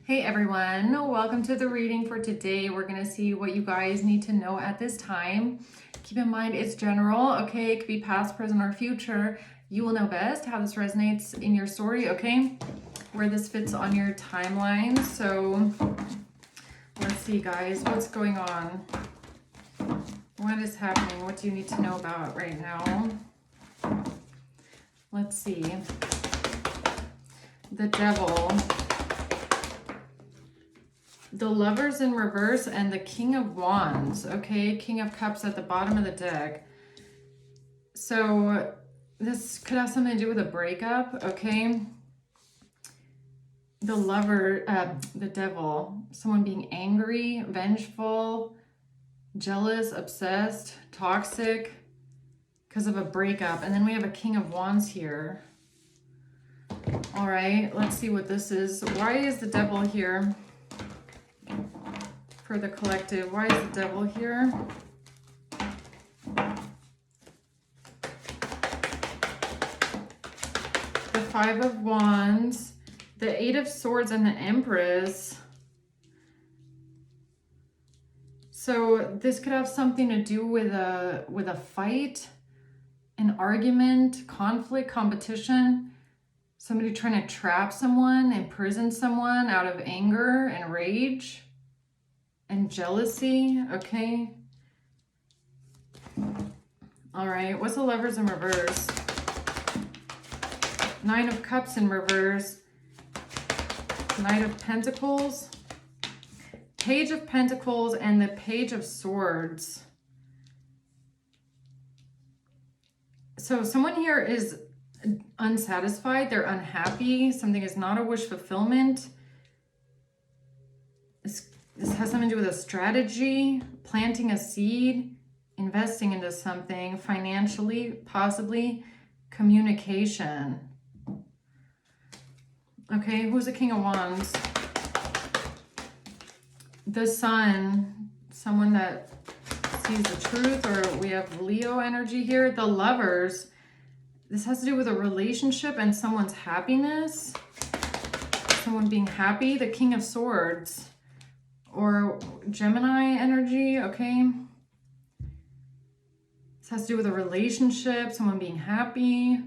Hey everyone, welcome to the reading for today. We're going to see what you guys need to know at this time. Keep in mind it's general, okay? It could be past, present, or future. You will know best how this resonates in your story, okay? Where this fits on your timeline. So let's see, guys, what's going on? What is happening? What do you need to know about right now? Let's see. The Devil, the Lovers in reverse, and the King of Wands. Okay, King of Cups at the bottom of the deck. So this could have something to do with a breakup, okay? The Lover, the Devil, someone being angry, vengeful, jealous, obsessed, toxic because of a breakup. And then we have a King of Wands here. All right, let's see what this is. Why is the Devil here? For the collective, why is the Devil here? The Five of Wands, the Eight of Swords, and the Empress. So this could have something to do with a fight, an argument, conflict, competition, somebody trying to trap someone, imprison someone out of anger and rage and jealousy, okay? All right, what's the Lovers in reverse? Nine of Cups in reverse, Knight of Pentacles, Page of Pentacles, and the Page of Swords. So someone here is unsatisfied, they're unhappy, something is not a wish fulfillment. This has something to do with a strategy, planting a seed, investing into something, financially, possibly, communication. Okay, who's the King of Wands? The Sun, someone that sees the truth, or we have Leo energy here. The Lovers, this has to do with a relationship and someone's happiness, someone being happy. The King of Swords, or Gemini energy, okay? This has to do with a relationship, someone being happy,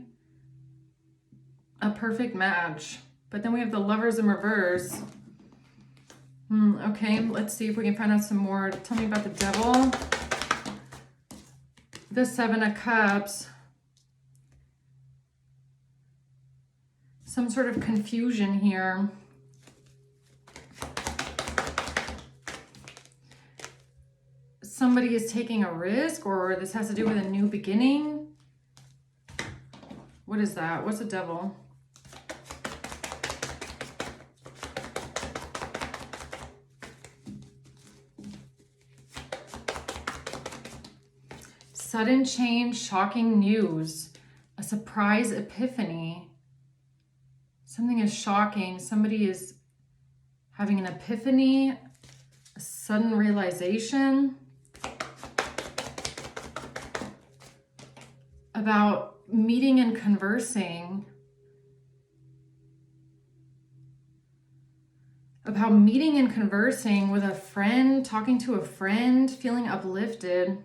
a perfect match. But then we have the Lovers in reverse. Okay, let's see if we can find out some more. Tell me about the Devil. The Seven of Cups. Some sort of confusion here. Somebody is taking a risk, or this has to do with a new beginning. What is that? What's the Devil? Sudden change, shocking news, a surprise epiphany. Something is shocking. Somebody is having an epiphany, a sudden realization about meeting and conversing, with a friend, talking to a friend, feeling uplifted,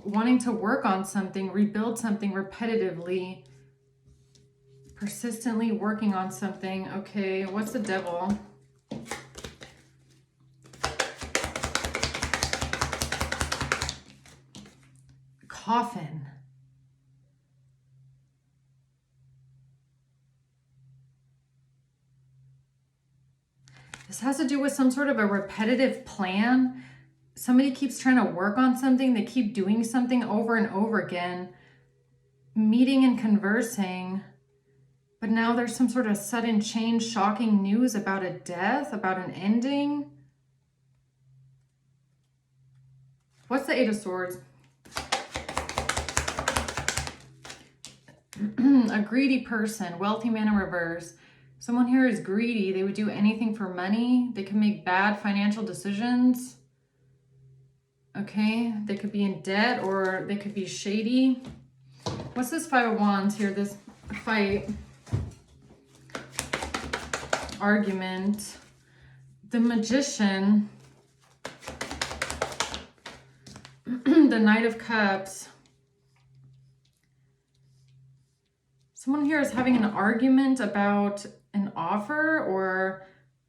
wanting to work on something, rebuild something repetitively, persistently working on something. Okay, what's the Devil? Coffin. This has to do with some sort of a repetitive plan. Somebody keeps trying to work on something. They keep doing something over and over again, meeting and conversing. But now there's some sort of sudden change, shocking news about a death, about an ending. What's the Eight of Swords? A greedy person, wealthy man in reverse. Someone here is greedy. They would do anything for money. They can make bad financial decisions. Okay, they could be in debt, or they could be shady. What's this Five of Wands here, this fight? argument. The Magician, the Knight of Cups. Someone here is having an argument about an offer or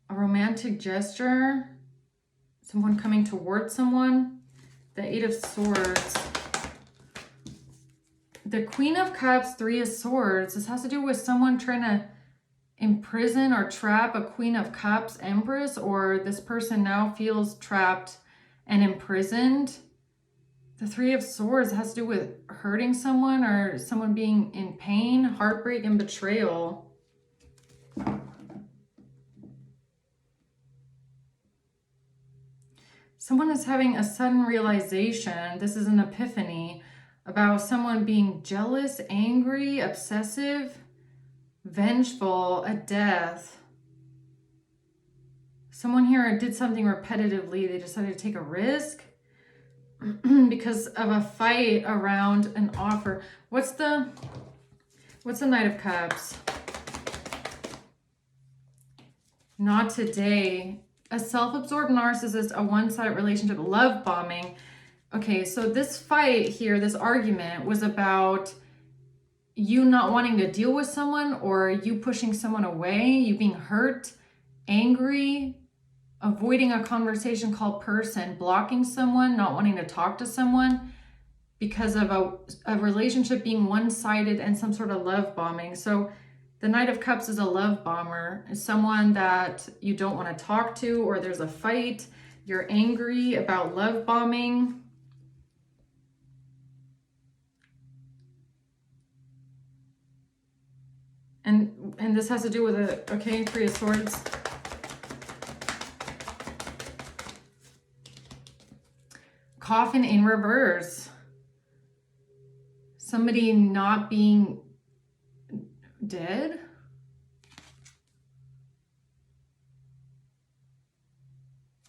a romantic gesture. Someone coming towards someone. The Eight of Swords. The Queen of Cups, Three of Swords. This has to do with someone trying to imprison or trap a Queen of Cups Empress, or this person now feels trapped and imprisoned. The Three of Swords has to do with hurting someone or someone being in pain, heartbreak, and betrayal. Someone is having a sudden realization, this is an epiphany, about someone being jealous, angry, obsessive, vengeful, a death. Someone here did something repetitively. They decided to take a risk because of a fight around an offer. What's the Knight of Cups? Not today. A self-absorbed narcissist, a one-sided relationship, love bombing. Okay, so this fight here, this argument was about you not wanting to deal with someone, or you pushing someone away, you being hurt, angry, avoiding a conversation called person, blocking someone, not wanting to talk to someone because of a relationship being one-sided and some sort of love bombing. So the Knight of Cups is a love bomber. It's someone that you don't want to talk to, or there's a fight, you're angry about love bombing. And this has to do with a, okay, Three of Swords. Coffin in reverse. Somebody not being dead.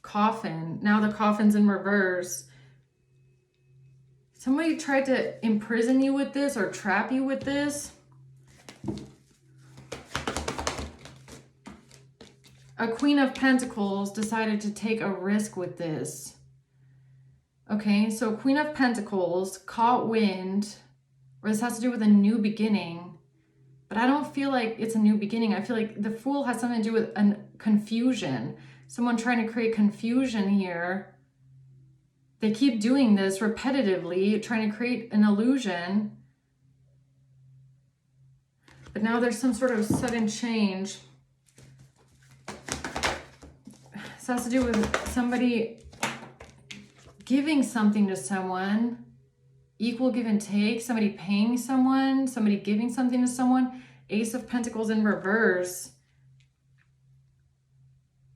Coffin. Now the coffin's in reverse. Somebody tried to imprison you with this or trap you with this. A Queen of Pentacles decided to take a risk with this. Okay, so Queen of Pentacles caught wind, or this has to do with a new beginning, but I don't feel like it's a new beginning. I feel like the Fool has something to do with a confusion. Someone trying to create confusion here. They keep doing this repetitively, trying to create an illusion. But now there's some sort of sudden change. This has to do with somebody giving something to someone, equal give and take, somebody paying someone, somebody giving something to someone. Ace of Pentacles in reverse.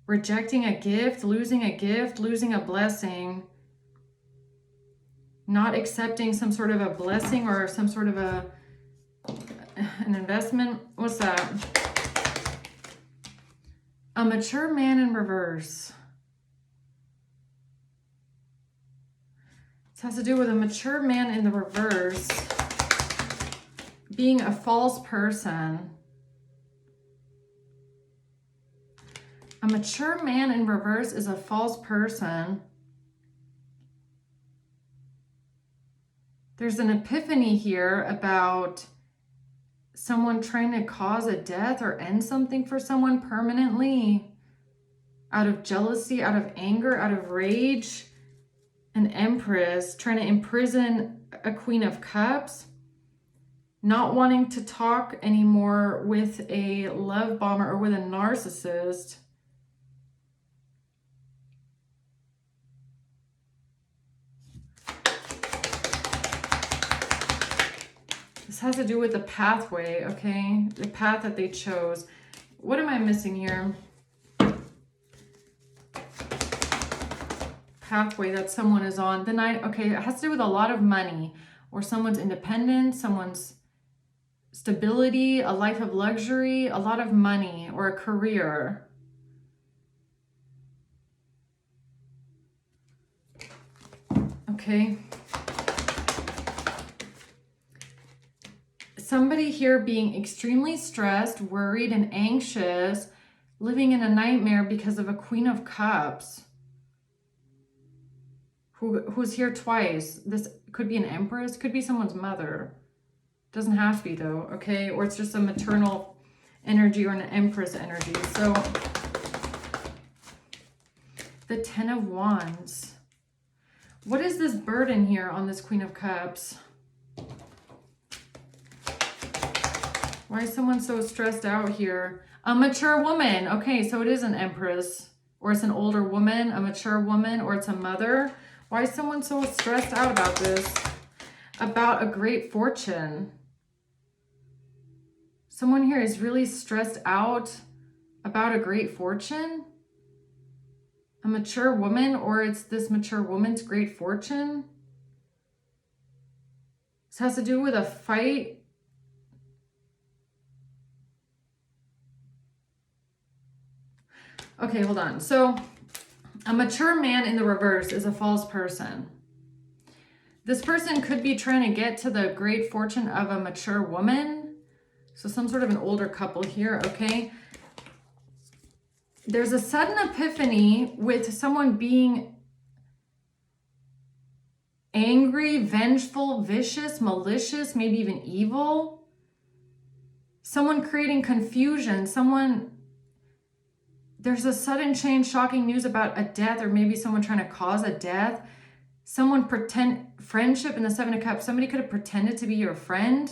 Rejecting a gift, losing a blessing. Not accepting some sort of a blessing or some sort of an investment. What's that? A mature man in reverse. This has to do with a mature man in the reverse being a false person. A mature man in reverse is a false person. There's an epiphany here about someone trying to cause a death or end something for someone permanently out of jealousy, out of anger, out of rage. An Empress trying to imprison a Queen of Cups, not wanting to talk anymore with a love bomber or with a narcissist. This has to do with the pathway, okay? The path that they chose. What am I missing here? Pathway that someone is on. The Knight, okay, it has to do with a lot of money or someone's independence, someone's stability, a life of luxury, a lot of money or a career. Okay. Somebody here being extremely stressed, worried, and anxious living in a nightmare because of a Queen of Cups who's here twice. This could be an Empress, could be someone's mother. Doesn't have to be though, okay? Or it's just a maternal energy or an Empress energy. So the Ten of Wands. What is this burden here on this Queen of Cups? Why is someone so stressed out here? A mature woman. Okay, so it is an Empress, or it's an older woman, a mature woman, or it's a mother. Why is someone so stressed out about this? About a great fortune. Someone here is really stressed out about a great fortune. A mature woman, or it's this mature woman's great fortune. This has to do with a fight. Okay, hold on. So a mature man in the reverse is a false person. This person could be trying to get to the great fortune of a mature woman. So some sort of an older couple here, okay? There's a sudden epiphany with someone being angry, vengeful, vicious, malicious, maybe even evil. Someone creating confusion, there's a sudden change, shocking news about a death, or maybe someone trying to cause a death. Friendship in the Seven of Cups. Somebody could have pretended to be your friend.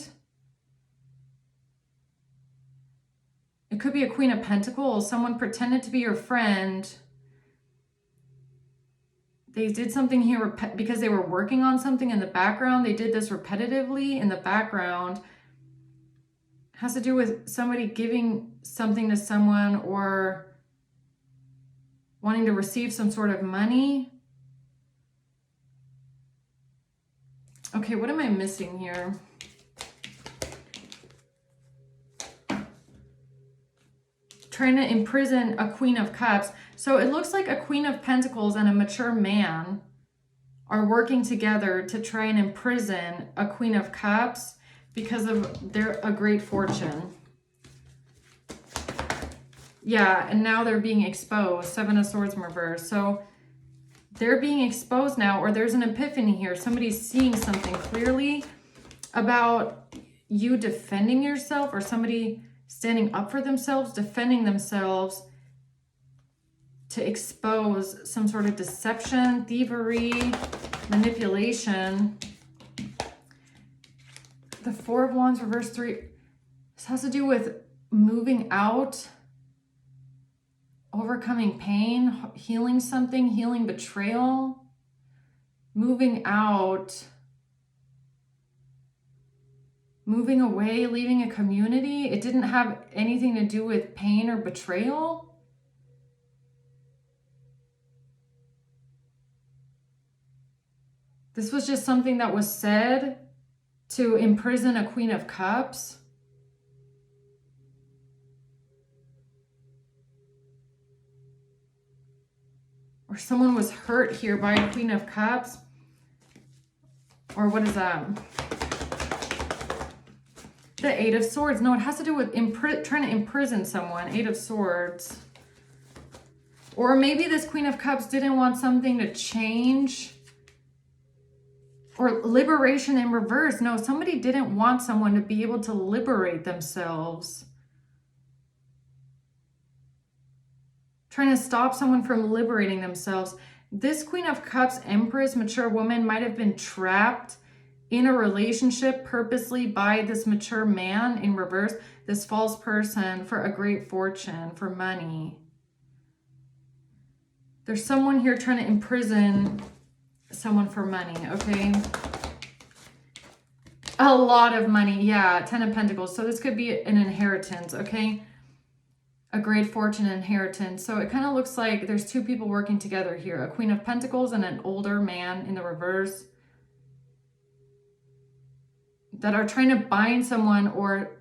It could be a Queen of Pentacles. Someone pretended to be your friend. They did something here because they were working on something in the background. They did this repetitively in the background. It has to do with somebody giving something to someone or wanting to receive some sort of money. Okay, what am I missing here? Trying to imprison a Queen of Cups. So it looks like a Queen of Pentacles and a mature man are working together to try and imprison a Queen of Cups because of a great fortune. Yeah, and now they're being exposed. Seven of Swords in reverse. So they're being exposed now, or there's an epiphany here. Somebody's seeing something clearly about you defending yourself, or somebody standing up for themselves, defending themselves to expose some sort of deception, thievery, manipulation. The Four of Wands, reverse 3. This has to do with moving out, overcoming pain, healing something, healing betrayal, moving out, moving away, leaving a community. It didn't have anything to do with pain or betrayal. This was just something that was said to imprison a Queen of Cups. Or someone was hurt here by a Queen of Cups. Or what is that? The Eight of Swords. No, it has to do with trying to imprison someone. Eight of Swords. Or maybe this Queen of Cups didn't want something to change. Or liberation in reverse. No, somebody didn't want someone to be able to liberate themselves. Trying to stop someone from liberating themselves. This Queen of Cups, Empress, mature woman, might have been trapped in a relationship purposely by this mature man in reverse, this false person, for a great fortune, for money. There's someone here trying to imprison someone for money, okay? A lot of money, yeah, Ten of Pentacles. So this could be an inheritance, okay? A great fortune inheritance. So it kind of looks like there's two people working together here, a Queen of Pentacles and an older man in the reverse, that are trying to bind someone or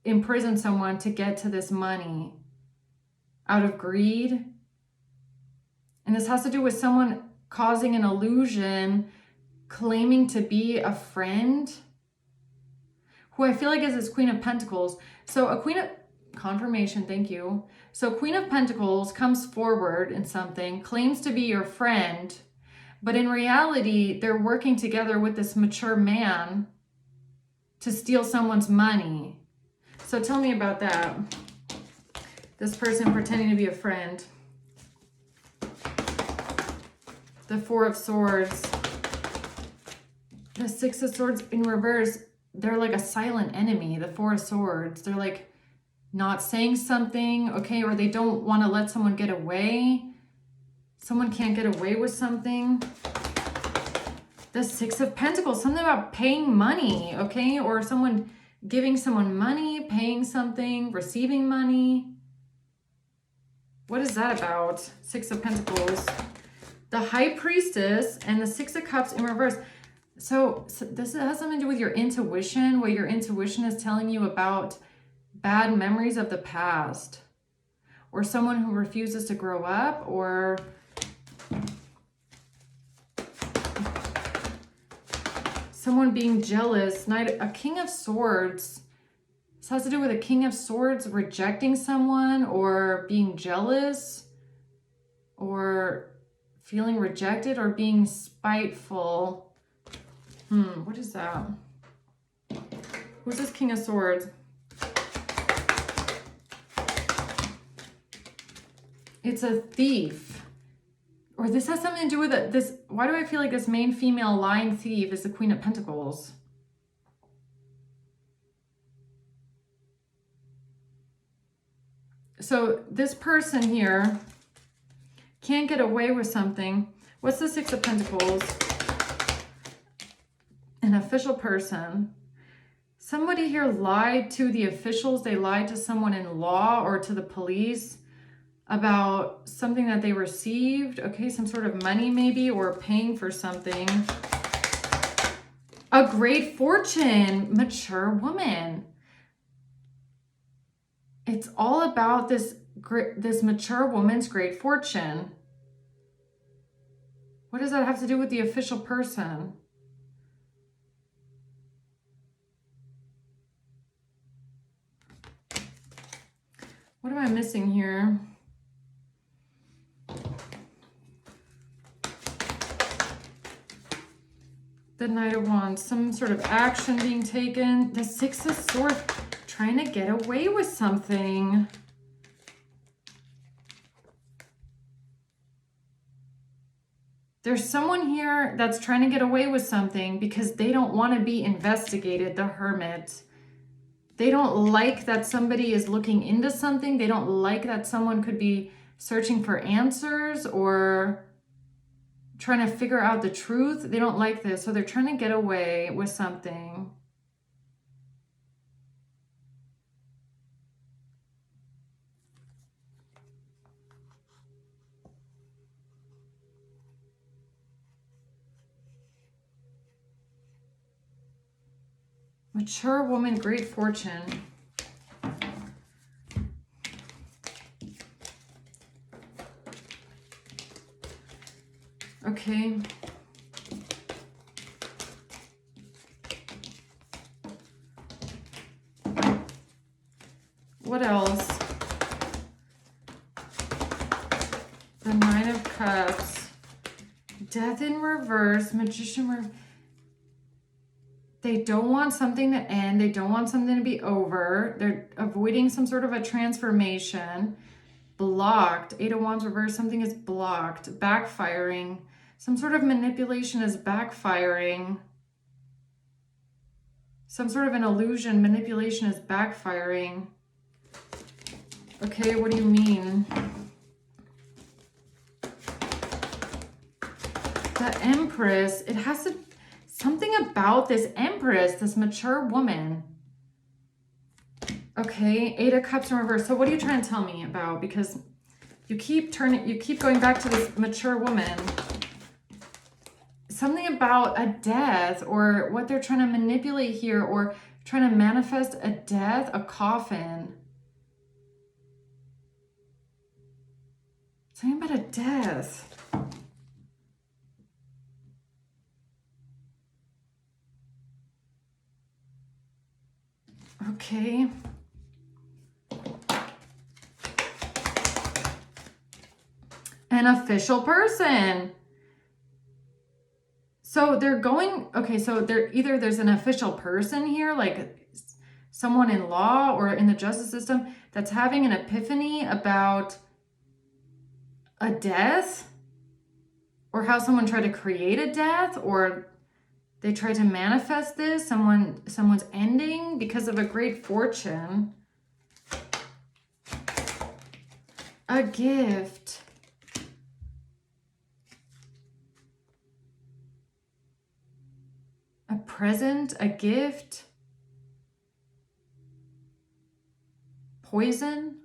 imprison someone to get to this money out of greed. And this has to do with someone causing an illusion, claiming to be a friend, who I feel like is this Queen of Pentacles. So a Queen of confirmation, thank you. So Queen of Pentacles comes forward in something, claims to be your friend, but in reality, they're working together with this mature man to steal someone's money. So tell me about that. This person pretending to be a friend. The Four of Swords. The Six of Swords in reverse. They're like a silent enemy. The Four of Swords. They're like not saying something, okay? Or they don't want to let someone get away. Someone can't get away with something. The Six of Pentacles. Something about paying money, okay? Or someone giving someone money, paying something, receiving money. What is that about? Six of Pentacles. The High Priestess and the Six of Cups in reverse. So this has something to do with your intuition, what your intuition is telling you about bad memories of the past, or someone who refuses to grow up, or someone being jealous. A King of Swords. This has to do with a King of Swords rejecting someone, or being jealous, or feeling rejected, or being spiteful. What is that? Who's this King of Swords? It's a thief. Or this has something to do with this. Why do I feel like this main female lying thief is the Queen of Pentacles? So this person here can't get away with something. What's the Six of Pentacles? An official person. Somebody here lied to the officials. They lied to someone in law or to the police about something that they received. Okay, some sort of money maybe, or paying for something. A great fortune, mature woman. It's all about this mature woman's great fortune. What does that have to do with the official person? What am I missing here? The Knight of Wands, some sort of action being taken. The Six of Swords, trying to get away with something. There's someone here that's trying to get away with something because they don't want to be investigated, the Hermit. They don't like that somebody is looking into something. They don't like that someone could be searching for answers or trying to figure out the truth. They don't like this, so they're trying to get away with something. Mature woman, great fortune. Okay. What else? The Nine of Cups. Death in reverse. Magician. They don't want something to end. They don't want something to be over. They're avoiding some sort of a transformation. Blocked. Eight of Wands reverse. Something is blocked. Backfiring. Some sort of manipulation is backfiring. Some sort of an illusion. Manipulation is backfiring. Okay, what do you mean? The Empress. It has to... Something about this Empress, this mature woman. Okay, Eight of Cups in reverse. So what are you trying to tell me about? Because you keep going back to this mature woman. Something about a death, or what they're trying to manipulate here, or trying to manifest a death, a coffin. Something about a death. Okay. An official person. So they're going, okay, so either there's an official person here, like someone in law or in the justice system that's having an epiphany about a death, or how someone tried to create a death, or they tried to manifest this, someone's ending because of a great fortune. A gift. A present, a gift. Poison.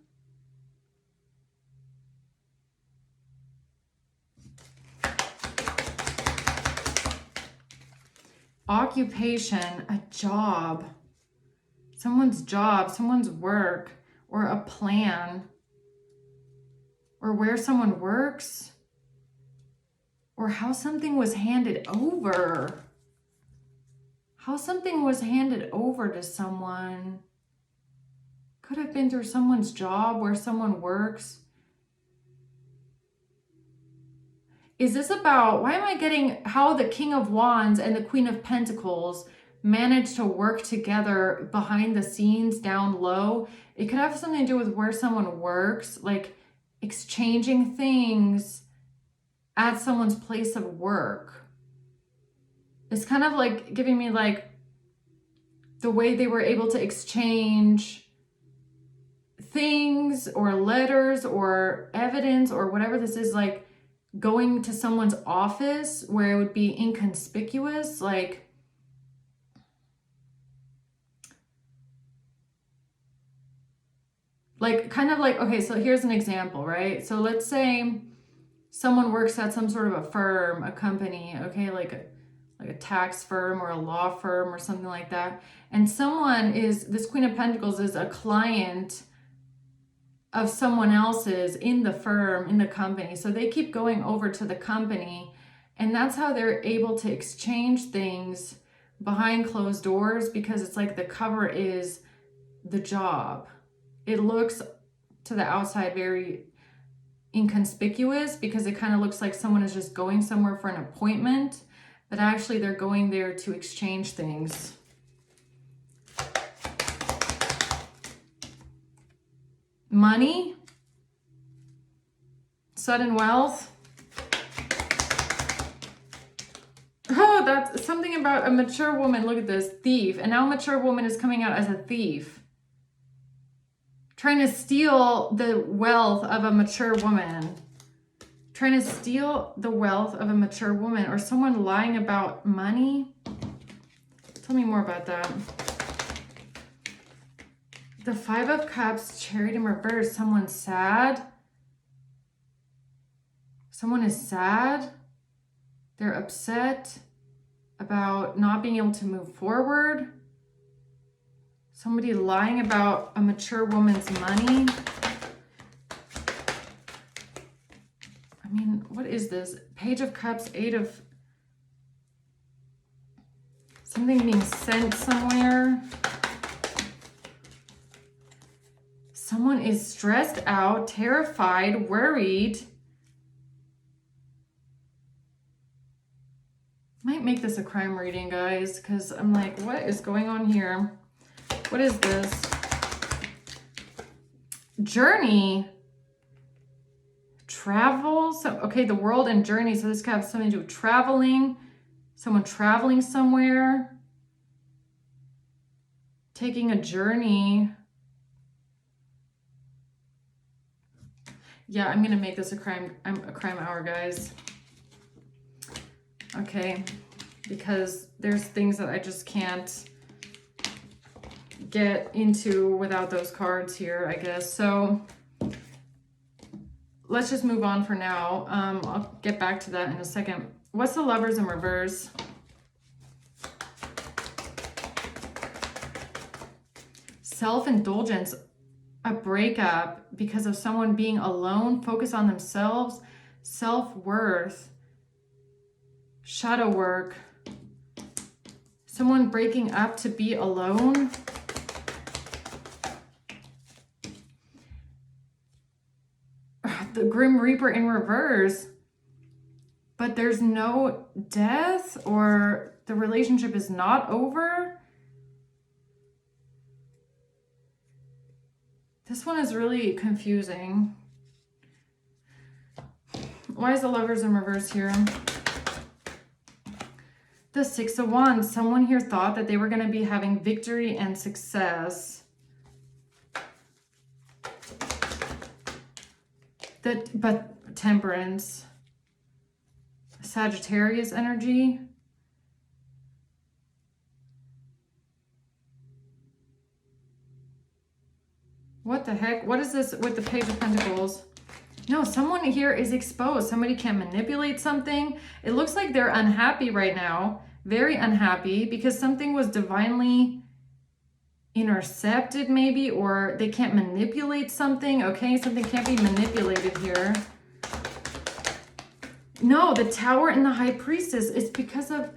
Occupation, a job. Someone's work, or a plan, or where someone works, or how something was handed over. How something was handed over to someone. Could have been through someone's job, where someone works. Is this about, why am I getting how the King of Wands and the Queen of Pentacles manage to work together behind the scenes, down low? It could have something to do with where someone works, like exchanging things at someone's place of work. It's kind of like giving me like the way they were able to exchange things or letters or evidence or whatever this is, like going to someone's office where it would be inconspicuous, like kind of like, okay, so here's an example, right? So let's say someone works at some sort of a firm, a company, okay, like a tax firm or a law firm or something like that. And this Queen of Pentacles is a client of someone else's in the firm, in the company. So they keep going over to the company, and that's how they're able to exchange things behind closed doors, because it's like the cover is the job. It looks to the outside very inconspicuous because it kind of looks like someone is just going somewhere for an appointment, but actually they're going there to exchange things. Money, sudden wealth. Oh, that's something about a mature woman. Look at this, thief. And now a mature woman is coming out as a thief, trying to steal the wealth of a mature woman. Trying to steal the wealth of a mature woman, or someone lying about money. Tell me more about that. The Five of Cups, Chariot in reverse. Someone's sad. Someone is sad. They're upset about not being able to move forward. Somebody lying about a mature woman's money. I mean, what is this? Page of Cups, Eight of... Something being sent somewhere. Someone is stressed out, terrified, worried. Might make this a crime reading, guys, because I'm like, what is going on here? What is this? Journey. Travel. So, okay, the world and journey. So this could have something to do with traveling. Someone traveling somewhere. Taking a journey. Yeah, I'm gonna make this a crime hour, guys. Okay, because there's things that I just can't get into without those cards here, I guess. So let's just move on for now. I'll get back to that in a second. What's the Lovers in reverse? Self-indulgence. A breakup because of someone being alone, focus on themselves, self-worth, shadow work, someone breaking up to be alone. the Grim Reaper in reverse, but there's no death, or the relationship is not over. This one is really confusing. Why is the Lovers in reverse here? The Six of Wands. Someone here thought that they were going to be having victory and success. But Temperance. Sagittarius energy. What the heck? What is this with the Page of Pentacles? No, someone here is exposed. Somebody can manipulate something. It looks like they're unhappy right now. Very unhappy because something was divinely intercepted maybe, or they can't manipulate something. Okay, something can't be manipulated here. No, the Tower and the High Priestess is because of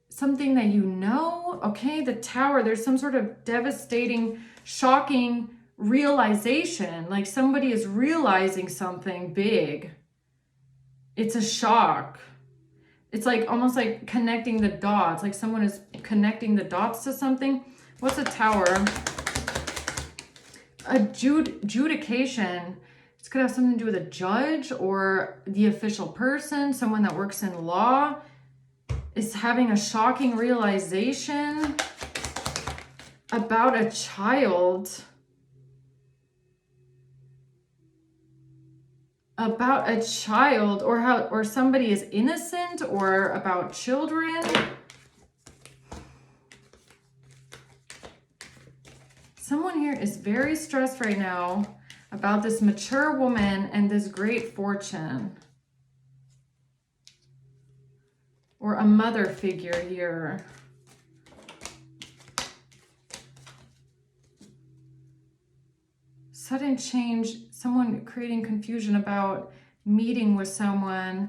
something that you know. Okay, the Tower, there's some sort of devastating, shocking realization, like somebody is realizing something big. It's a shock. It's like almost like connecting the dots, like someone is connecting the dots to something. What's a Tower? Adjudication. It's gonna have something to do with a judge or the official person, someone that works in law is having a shocking realization about a child. About a child, or somebody is innocent, or about children. Someone here is very stressed right now about this mature woman and this great fortune. Or a mother figure here. Sudden change, someone creating confusion about meeting with someone,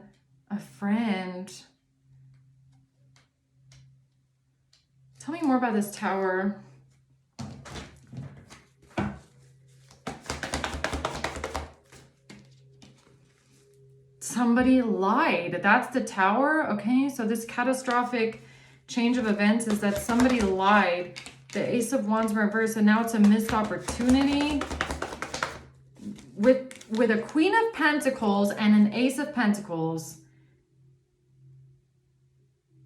a friend. Tell me more about this Tower. Somebody lied. That's the Tower. Okay, so this catastrophic change of events is that somebody lied. The Ace of Wands in reverse, and now it's a missed opportunity. With a Queen of Pentacles and an Ace of Pentacles.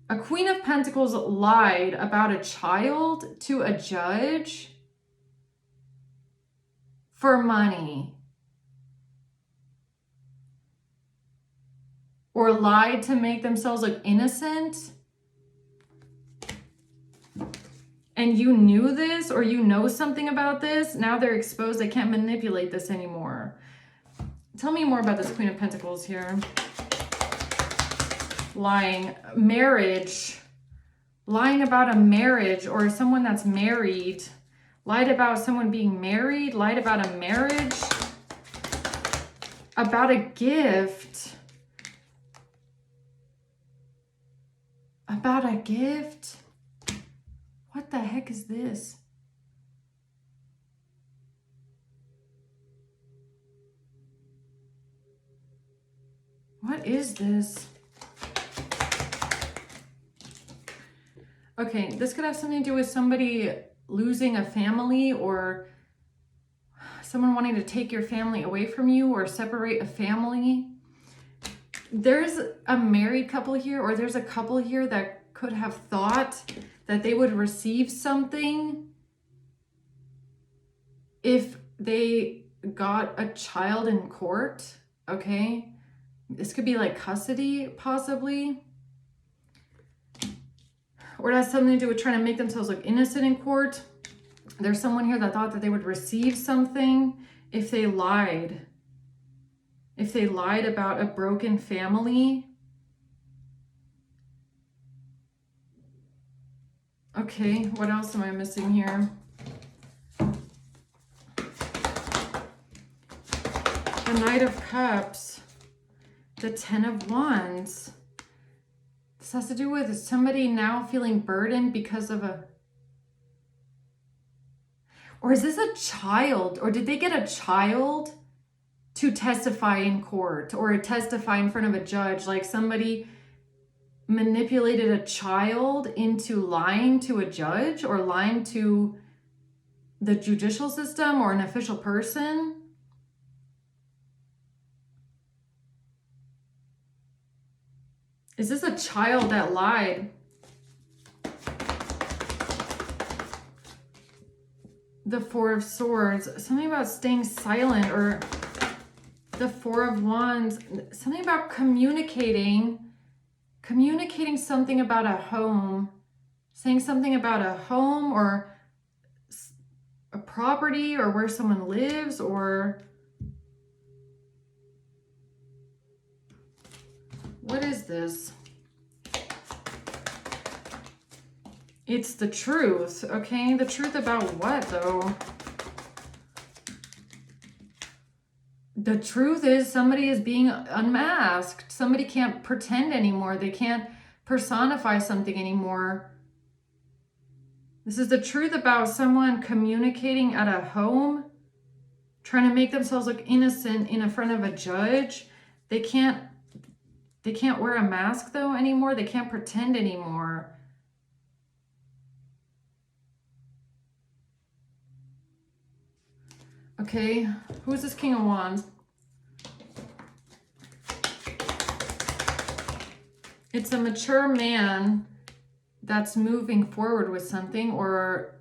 A Queen of Pentacles lied about a child to a judge for money. Or lied to make themselves look innocent. And you knew this, or you know something about this. Now they're exposed. They can't manipulate this anymore. Tell me more about this Queen of Pentacles here. Lying. Marriage. Lying about a marriage or someone that's married. Lied about someone being married. Lied about a marriage. About a gift. About a gift. What the heck is this? What is this? Okay, this could have something to do with somebody losing a family, or someone wanting to take your family away from you or separate a family. There's a married couple here, or there's a couple here that could have thought that they would receive something if they got a child in court, okay? This could be like custody, possibly. Or it has something to do with trying to make themselves look innocent in court. There's someone here that thought that they would receive something if they lied. If they lied about a broken family. Okay, what else am I missing here? The Knight of Cups. The Ten of Wands. This has to do with somebody now feeling burdened because of a... Or is this a child? Or did they get a child to testify in court or testify in front of a judge. Like somebody manipulated a child into lying to a judge or lying to the judicial system or an official person. Is this a child that lied? The Four of Swords, something about staying silent, or the Four of Wands, something about communicating something about a home, saying something about a home or a property or where someone lives, or what is this? It's the truth, okay? The truth about what, though? The truth is somebody is being unmasked. Somebody can't pretend anymore. They can't personify something anymore. This is the truth about someone communicating at a home, trying to make themselves look innocent in front of a judge. They can't wear a mask, though, anymore. They can't pretend anymore. Okay, who is this King of Wands? It's a mature man that's moving forward with something, or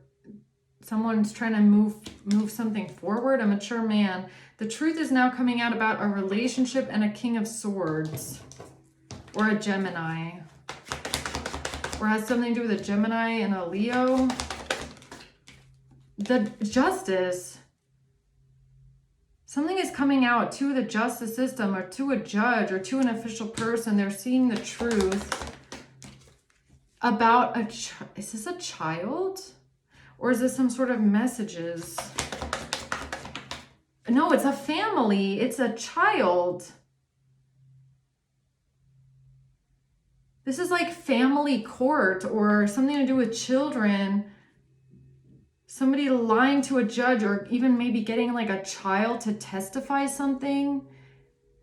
someone's trying to move something forward, a mature man. The truth is now coming out about a relationship and a King of Swords, or a Gemini, or has something to do with a Gemini and a Leo. The Justice. Something is coming out to the justice system or to a judge or to an official person. They're seeing the truth about is this a child? Or is this some sort of messages? No, it's a family. It's a child. This is like family court or something to do with children. Somebody lying to a judge, or even maybe getting like a child to testify something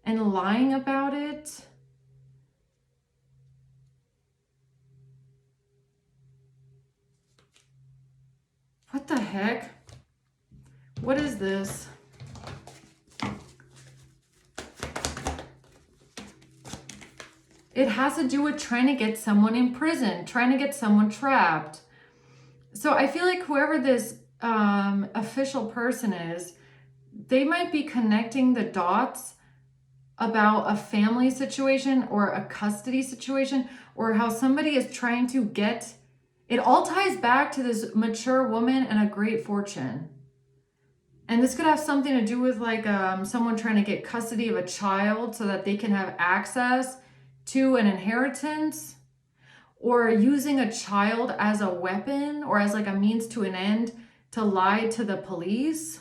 and lying about it. What the heck? What is this? It has to do with trying to get someone in prison, trying to get someone trapped. So I feel like whoever this official person is, they might be connecting the dots about a family situation or a custody situation, or how somebody is trying to get, it all ties back to this mature woman and a great fortune. And this could have something to do with like someone trying to get custody of a child so that they can have access to an inheritance, or using a child as a weapon or as like a means to an end to lie to the police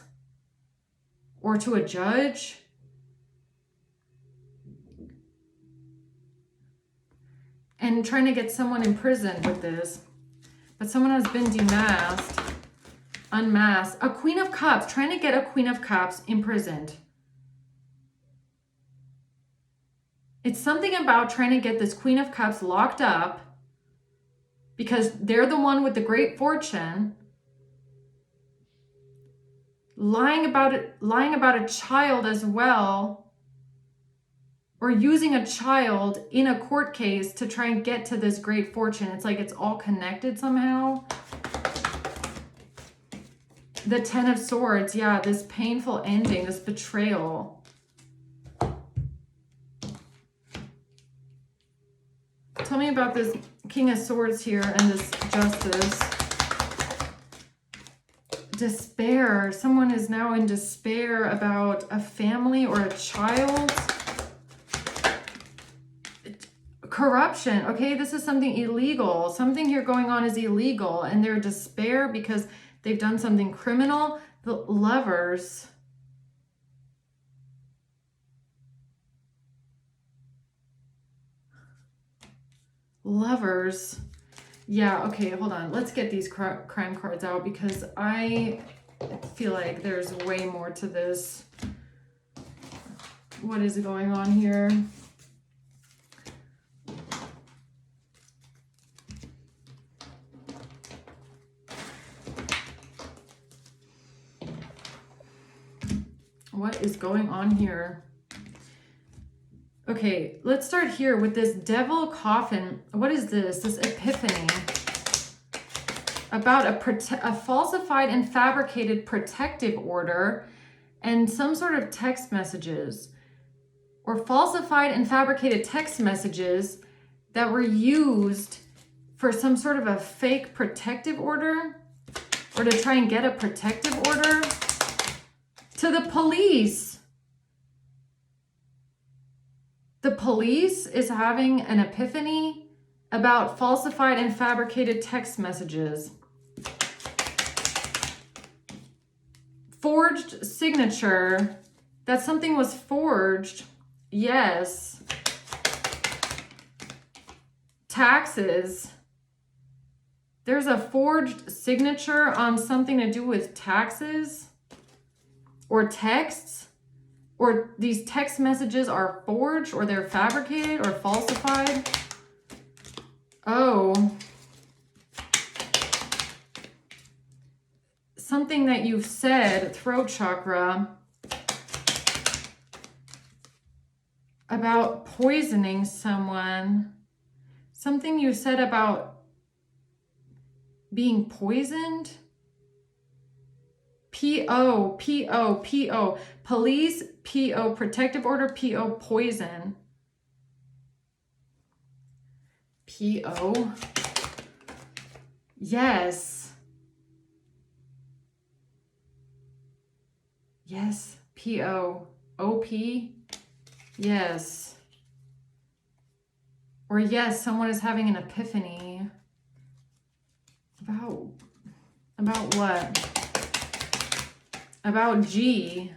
or to a judge. And trying to get someone in prison with this. But someone has been demasked, unmasked. A Queen of Cups, trying to get a Queen of Cups imprisoned. It's something about trying to get this Queen of Cups locked up because they're the one with the great fortune, lying about a child as well, or using a child in a court case to try and get to this great fortune. It's like it's all connected somehow. The Ten of Swords, yeah, this painful ending, this betrayal. Tell me about this King of Swords here and this Justice. Despair. Someone is now in despair about a family or a child. Corruption. Okay, this is something illegal. Something here going on is illegal, and they're in despair because they've done something criminal. The Lovers. Lovers. Yeah, okay, hold on. Let's get these crime cards out because I feel like there's way more to this. What is going on here? What is going on here? Okay, let's start here with this devil coffin. What is this? This epiphany about a falsified and fabricated protective order and some sort of text messages, or falsified and fabricated text messages that were used for some sort of a fake protective order, or to try and get a protective order to the police. The police is having an epiphany about falsified and fabricated text messages. Forged signature, that something was forged. Yes. Taxes. There's a forged signature on something to do with taxes or texts, or these text messages are forged, or they're fabricated or falsified. Oh. Something that you've said, throat chakra, about poisoning someone. Something you said about being poisoned. PO, PO, PO. Police, PO, protective order, PO, poison. PO. Yes. Yes, PO. OP. Yes. Or yes, someone is having an epiphany. About what? About G.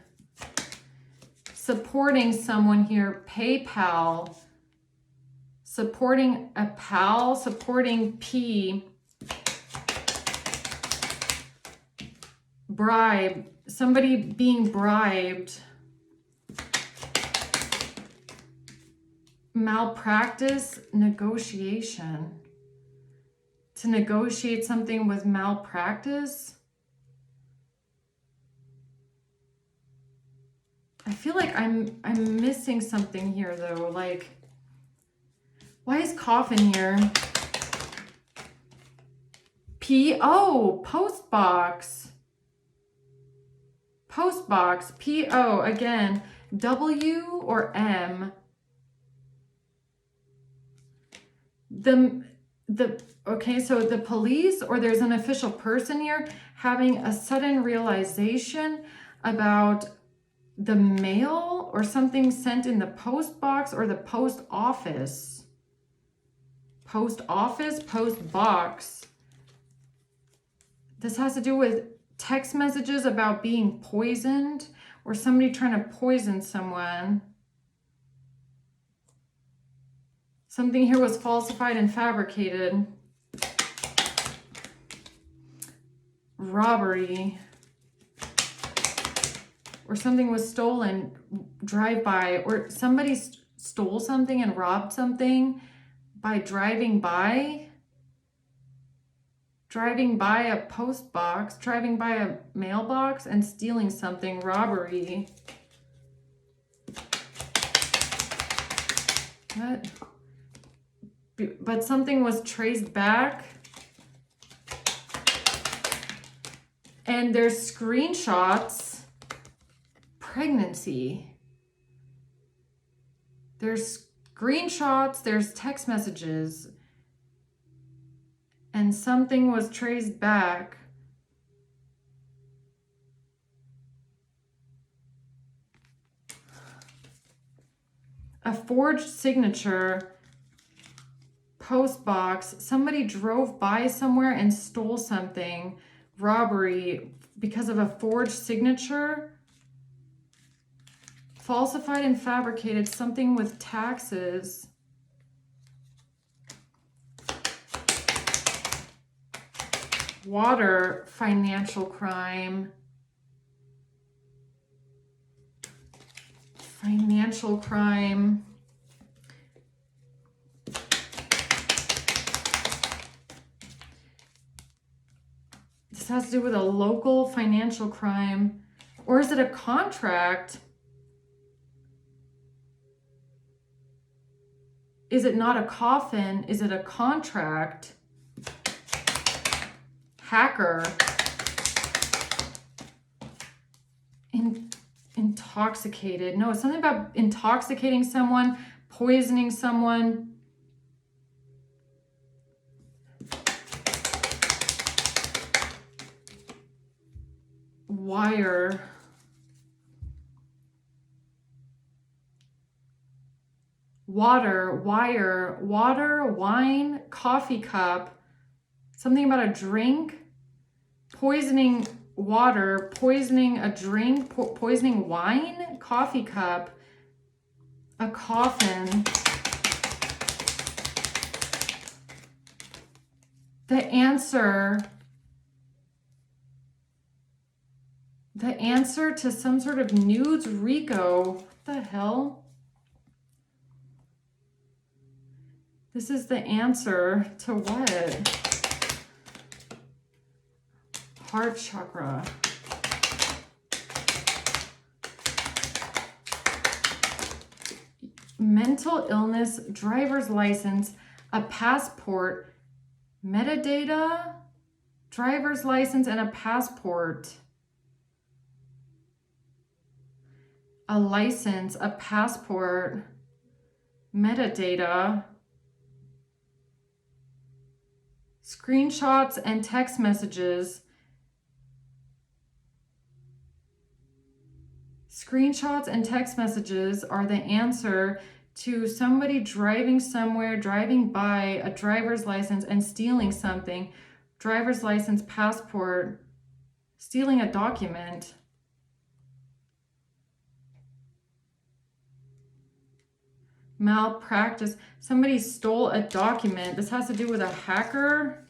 Supporting someone here. PayPal. Supporting a pal. Supporting P. Bribe. Somebody being bribed. Malpractice. Negotiation. To negotiate something with malpractice. I feel like I'm missing something here though. Like, why is coffin here? PO, post box. Post box, PO, again, W or M. Okay, so the police, or there's an official person here having a sudden realization about the mail or something sent in the post box or the post office. Post office, post box. This has to do with text messages about being poisoned, or somebody trying to poison someone. Something here was falsified and fabricated. Robbery. Or something was stolen, drive-by, or somebody stole something and robbed something by driving by a post box, driving by a mailbox and stealing something. Robbery. What? But something was traced back. And there's screenshots. Pregnancy. There's screenshots, there's text messages, and something was traced back. A forged signature, post box, somebody drove by somewhere and stole something. Robbery because of a forged signature. Falsified and fabricated, something with taxes. Water, financial crime. Financial crime. This has to do with a local financial crime. Or is it a contract? Is it not a coffin? Is it a contract? Hacker. Intoxicated. No, it's something about intoxicating someone, poisoning someone. Wire. Water, wire, water, wine, coffee cup, something about a drink, poisoning water, poisoning a drink, poisoning wine, coffee cup, a coffin. The answer to some sort of nudes, Rico. What the hell? This is the answer to what? Heart chakra. Mental illness, driver's license, a passport, metadata, driver's license, and a passport. A license, a passport, metadata, screenshots and text messages. Screenshots and text messages are the answer to somebody driving somewhere, driving by a driver's license and stealing something. Driver's license, passport, stealing a document. Malpractice. Somebody stole a document. This has to do with a hacker.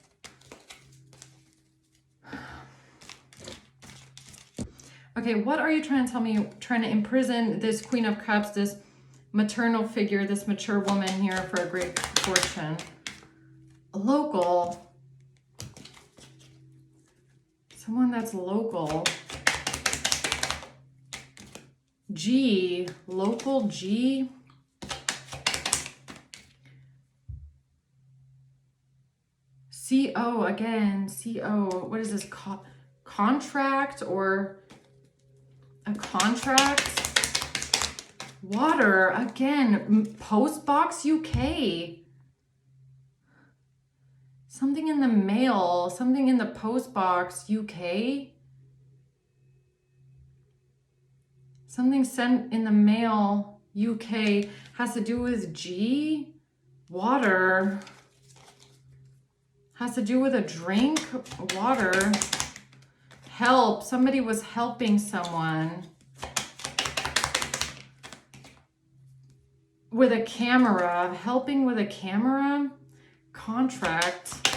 Okay, what are you trying to tell me? You're trying to imprison this Queen of Cups, this maternal figure, this mature woman here for a great fortune. Local. Someone that's local. G. Local G. CO again. CO. What is this? Contract or a contract? Water again. Postbox UK. Something in the mail. Something in the postbox UK. Something sent in the mail UK has to do with G. Water. Has to do with a drink, water, help. Somebody was helping someone with a camera, helping with a camera, contract,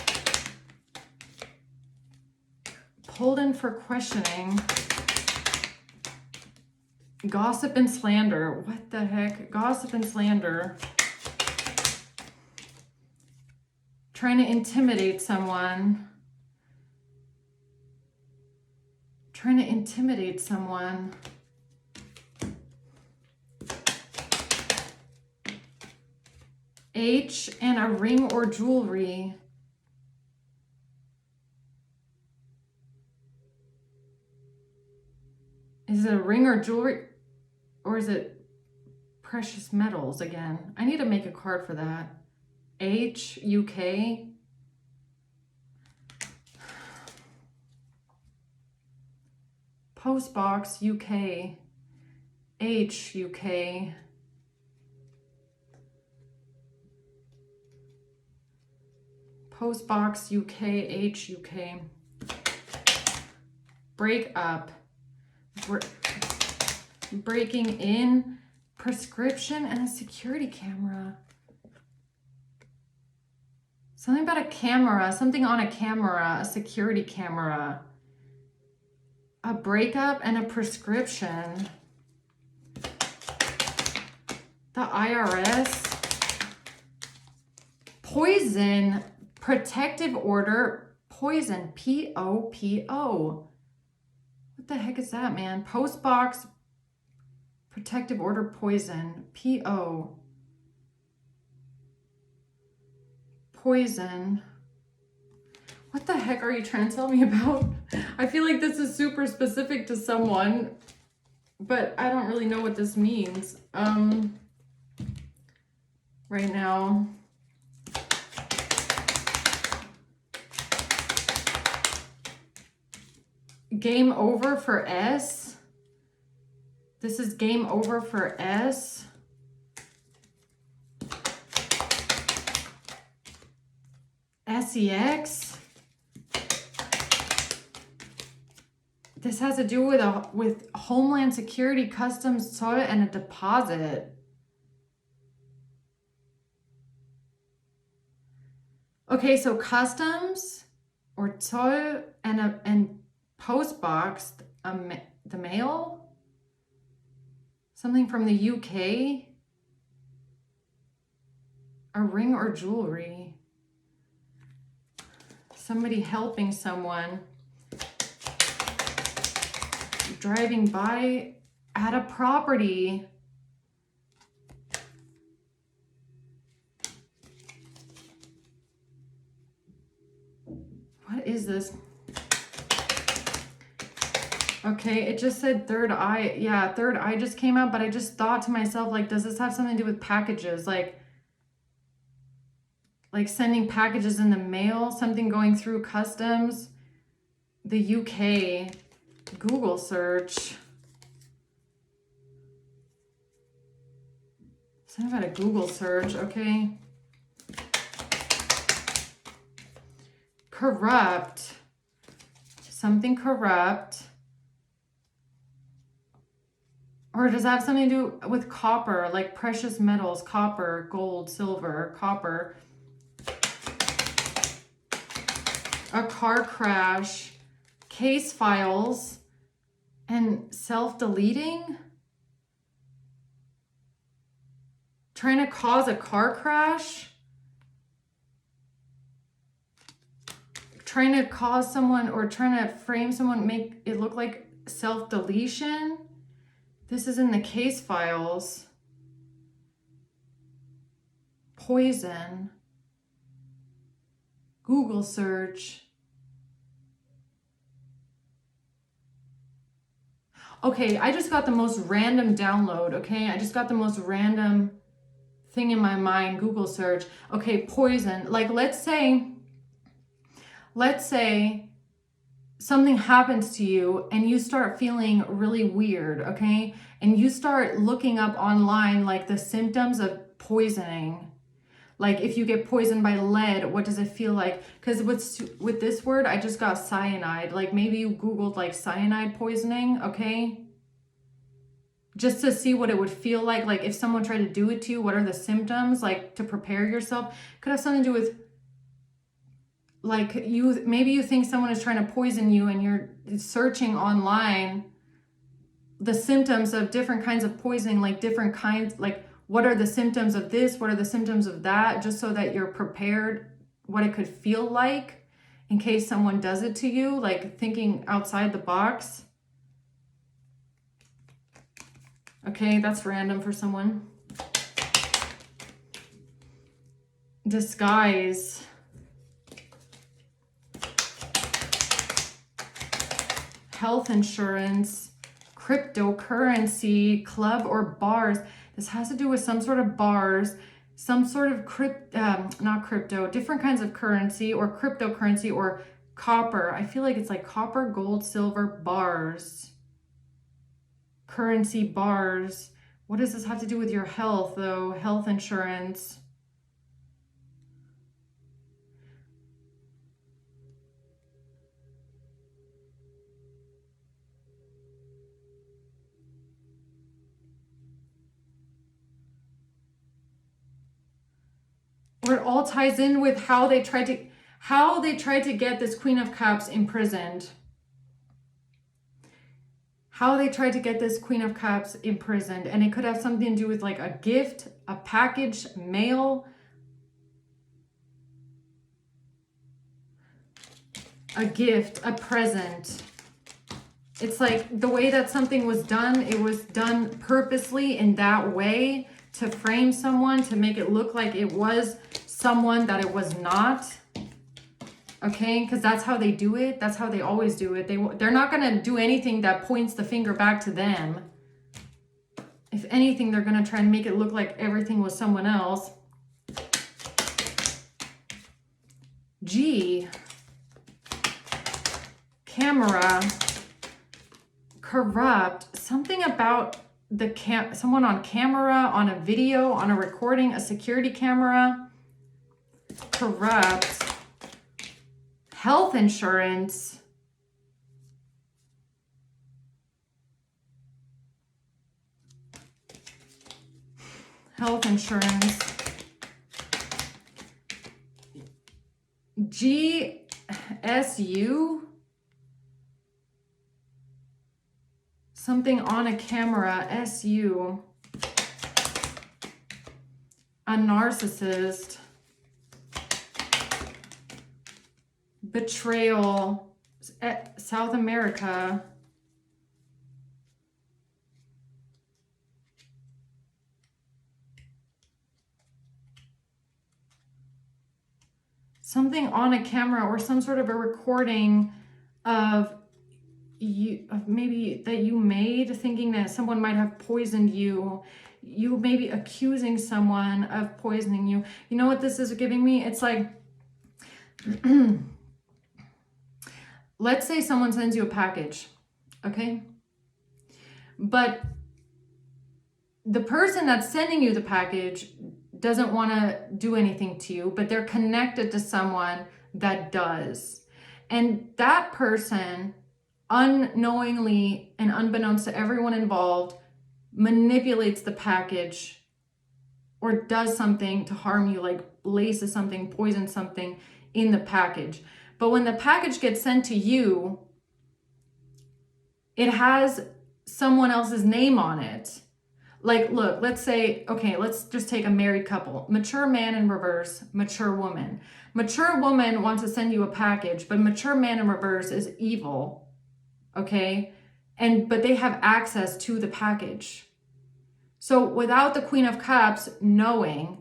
pulled in for questioning, gossip and slander. What the heck? Gossip and slander. Trying to intimidate someone. Trying to intimidate someone. H and a ring or jewelry. Is it a ring or jewelry? Or is it precious metals again? I need to make a card for that. H, UK. Postbox, UK. H, UK. Postbox, UK, H, UK. Break up. Breaking in. Prescription and a security camera. Something about a camera, something on a camera, a security camera. A breakup and a prescription. The IRS. Poison. Protective order. Poison. P-O-P-O. What the heck is that, man? Post box. Protective order poison. P-O. Poison. What the heck are you trying to tell me about? I feel like this is super specific to someone, but I don't really know what this means. Right now. Game over for S. This is game over for S. SEX. This has to do with Homeland Security, Customs, toll, and a deposit. Okay, so Customs or toll and post box, the mail. Something from the UK. A ring or jewelry. Somebody helping someone. Driving by at a property. What is this? Okay, it just said third eye. Yeah, third eye just came out, but I just thought to myself, like, does this have something to do with packages? Like sending packages in the mail, something going through customs, the UK, Google search. Something about a Google search, okay. Corrupt, something corrupt. Or does that have something to do with copper, like precious metals, copper, gold, silver, copper? A car crash, case files, and self-deleting? Trying to cause a car crash? Trying to cause someone or trying to frame someone, make it look like self-deletion? This is in the case files. Poison. Google search. Okay, I just got the most random download, okay? I just got the most random thing in my mind, Google search. Okay, poison. Like, let's say something happens to you and you start feeling really weird, okay? And you start looking up online, like, the symptoms of poisoning. Like, if you get poisoned by lead, what does it feel like? Because with this word, I just got cyanide. Like, maybe you Googled, like, cyanide poisoning, okay? Just to see what it would feel like. Like, if someone tried to do it to you, what are the symptoms? Like, to prepare yourself. Could have something to do with, like, maybe you think someone is trying to poison you and you're searching online the symptoms of different kinds of poisoning, like different kinds, like, what are the symptoms of this? What are the symptoms of that? Just so that you're prepared what it could feel like in case someone does it to you, like thinking outside the box. Okay, that's random for someone. Disguise. Health insurance. Cryptocurrency. Club or bars. This has to do with some sort of bars, some sort of different kinds of currency or cryptocurrency or copper. I feel like it's like copper, gold, silver, bars. Currency, bars. What does this have to do with your health, though? Health insurance. Or it all ties in with how they tried to get this Queen of Cups imprisoned. how they tried to get this Queen of Cups imprisoned. And it could have something to do with like a gift, a package, mail, a gift, a present. It's like the way that something was done, it was done purposely in that way to frame someone, to make it look like it was someone that it was not. Okay, because that's how they do it. That's how they always do it. They're not going to do anything that points the finger back to them. If anything, they're going to try and make it look like everything was someone else. G. Camera. Corrupt. Something about the someone on camera, on a video, on a recording, a security camera. Corrupt. Health insurance. Health insurance. GSU. Something on a camera. SU. A narcissist. Betrayal. South America. Something on a camera or some sort of a recording of you, maybe that you made, thinking that someone might have poisoned you. You may be accusing someone of poisoning you. You know what this is giving me? It's like, let's say someone sends you a package, okay? But the person that's sending you the package doesn't want to do anything to you, but they're connected to someone that does. And that person, unknowingly and unbeknownst to everyone involved, manipulates the package or does something to harm you, like laces something, poisons something in the package. But when the package gets sent to you, it has someone else's name on it. Like, look, let's say, okay, let's just take a married couple. Mature man in reverse, mature woman. Mature woman wants to send you a package, but mature man in reverse is evil, okay? But they have access to the package. So without the Queen of Cups knowing,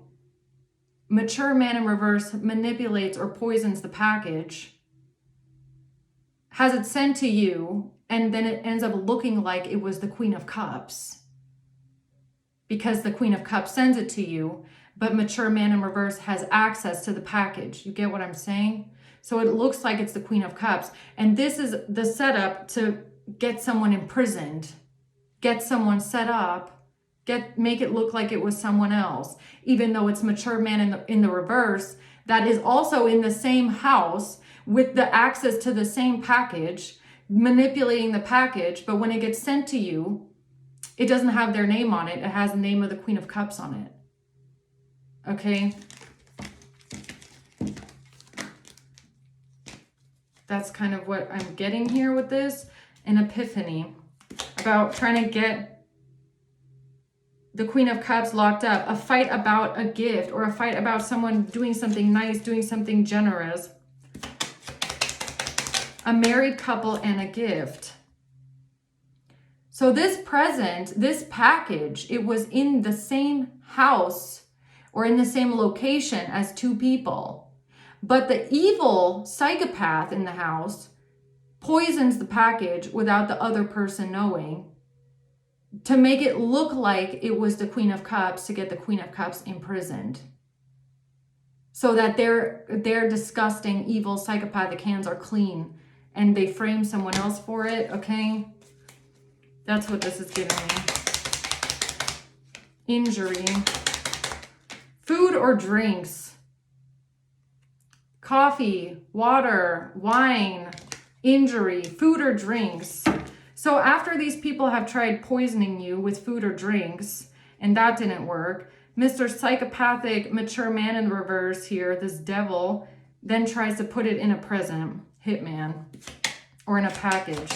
mature man in reverse manipulates or poisons the package, has it sent to you, and then it ends up looking like it was the Queen of Cups because the Queen of Cups sends it to you, but mature man in reverse has access to the package. You get what I'm saying? So it looks like it's the Queen of Cups. And this is the setup to get someone imprisoned, get someone set up, make it look like it was someone else, even though it's mature man in the reverse that is also in the same house with the access to the same package, manipulating the package. But when it gets sent to you, it doesn't have their name on it. It has the name of the Queen of Cups on it. Okay. That's kind of what I'm getting here with this. An epiphany about trying to get the Queen of Cups locked up. A fight about a gift or a fight about someone doing something nice, doing something generous. A married couple and a gift. So this present, this package, it was in the same house or in the same location as two people. But the evil psychopath in the house poisons the package without the other person knowing to make it look like it was the Queen of Cups, to get the Queen of Cups imprisoned. So that their disgusting, evil, psychopathic hands are clean and they frame someone else for it, okay? That's what this is giving me. Injury. Food or drinks. Coffee, water, wine, injury, food or drinks. So after these people have tried poisoning you with food or drinks, and that didn't work, Mr. Psychopathic mature man in reverse here, this devil, then tries to put it in a present, hitman, or in a package.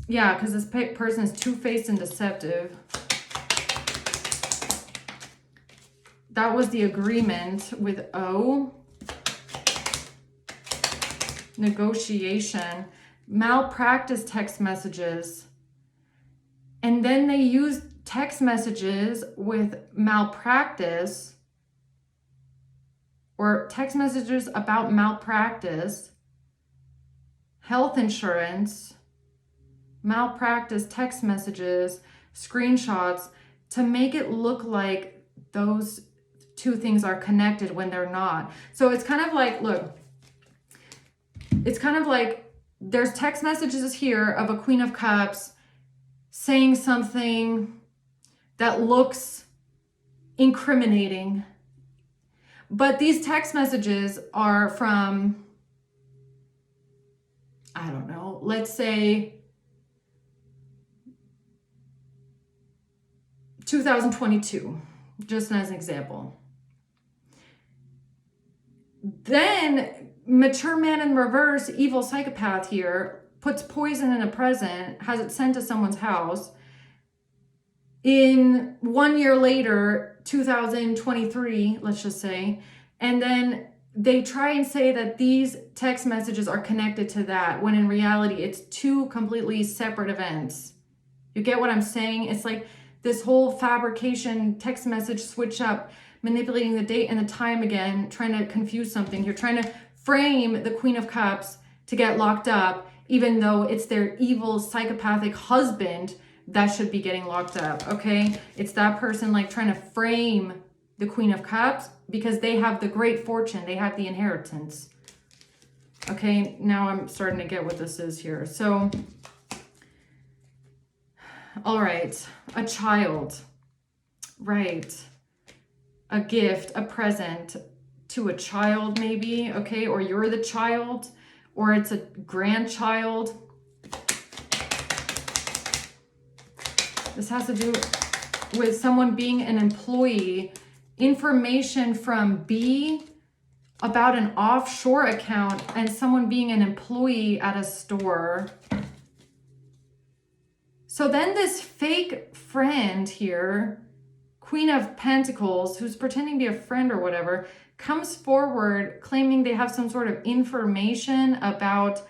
Yeah, because this person is two-faced and deceptive. That was the agreement with O. Negotiation. Malpractice text messages. And then they use text messages with malpractice, or text messages about malpractice, health insurance, malpractice text messages, screenshots, to make it look like those two things are connected when they're not. So it's kind of like, look, it's kind of like there's text messages here of a Queen of Cups saying something that looks incriminating. But these text messages are from, I don't know, let's say 2022, just as an example. Then mature man in reverse, evil psychopath here, puts poison in a present, has it sent to someone's house. In 1 year later, 2023, let's just say, and then they try and say that these text messages are connected to that, when in reality, it's two completely separate events. You get what I'm saying? It's like this whole fabrication text message switch up, manipulating the date and the time again, trying to confuse something. You're trying to frame the Queen of Cups to get locked up, even though it's their evil psychopathic husband that should be getting locked up, okay? It's that person like trying to frame the Queen of Cups because they have the great fortune, they have the inheritance. Okay, now I'm starting to get what this is here. So, all right, a child, right? A gift, a present to a child maybe, okay? Or you're the child, or it's a grandchild. This has to do with someone being an employee. Information from B about an offshore account and someone being an employee at a store. So then this fake friend here, Queen of Pentacles, who's pretending to be a friend or whatever, comes forward claiming they have some sort of information about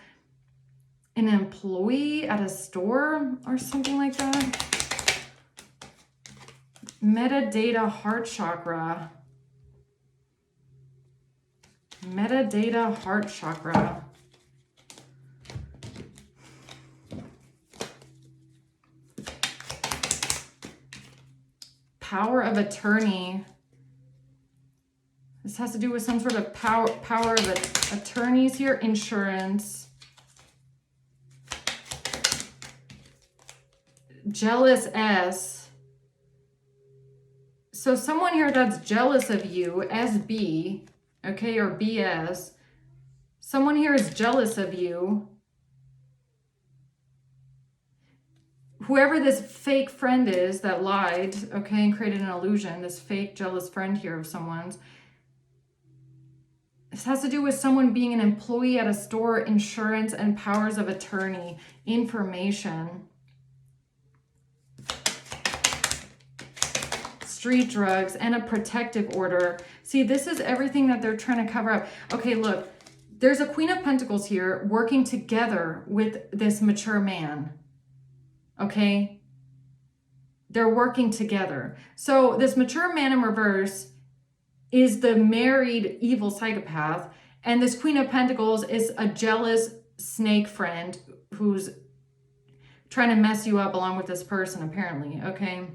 an employee at a store or something like that. Metadata heart chakra. Metadata heart chakra. Power of attorney. This has to do with some sort of power of attorneys here. Insurance. Jealous S. So someone here that's jealous of you, SB, okay, or BS. Someone here is jealous of you. Whoever this fake friend is that lied, okay, and created an illusion, this fake jealous friend here of someone's. This has to do with someone being an employee at a store, insurance, and powers of attorney, information. Street drugs, and a protective order. See, this is everything that they're trying to cover up. Okay, look, there's a Queen of Pentacles here working together with this mature man. Okay? They're working together. So this mature man in reverse is the married evil psychopath, and this Queen of Pentacles is a jealous snake friend who's trying to mess you up along with this person, apparently, okay?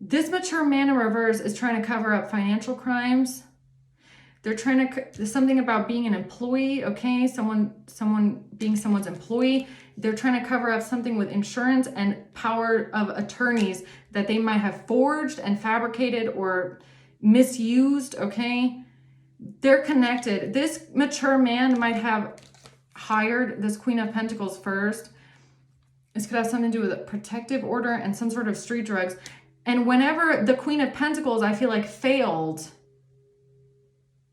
This mature man in reverse is trying to cover up financial crimes. They're trying to, there's something about being an employee, okay? Someone being someone's employee. They're trying to cover up something with insurance and power of attorneys that they might have forged and fabricated or misused, okay? They're connected. This mature man might have hired this Queen of Pentacles first. This could have something to do with a protective order and some sort of street drugs. And whenever the Queen of Pentacles, I feel like, failed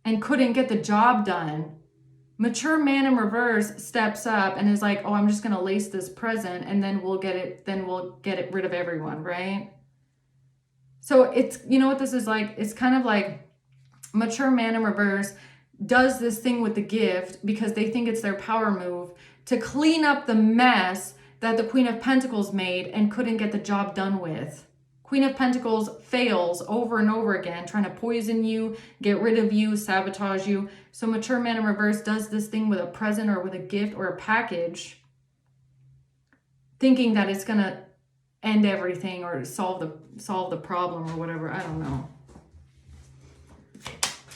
and couldn't get the job done, Mature man in reverse steps up and is like, oh, I'm just going to lace this present and then we'll get it rid of everyone, right? So it's, you know what this is like? It's kind of like mature man in reverse does this thing with the gift because they think it's their power move to clean up the mess that the Queen of Pentacles made and couldn't get the job done with. Queen of Pentacles fails over and over again, trying to poison you, get rid of you, sabotage you. So mature man in reverse does this thing with a present or with a gift or a package, thinking that it's going to end everything or solve the problem or whatever. I don't know.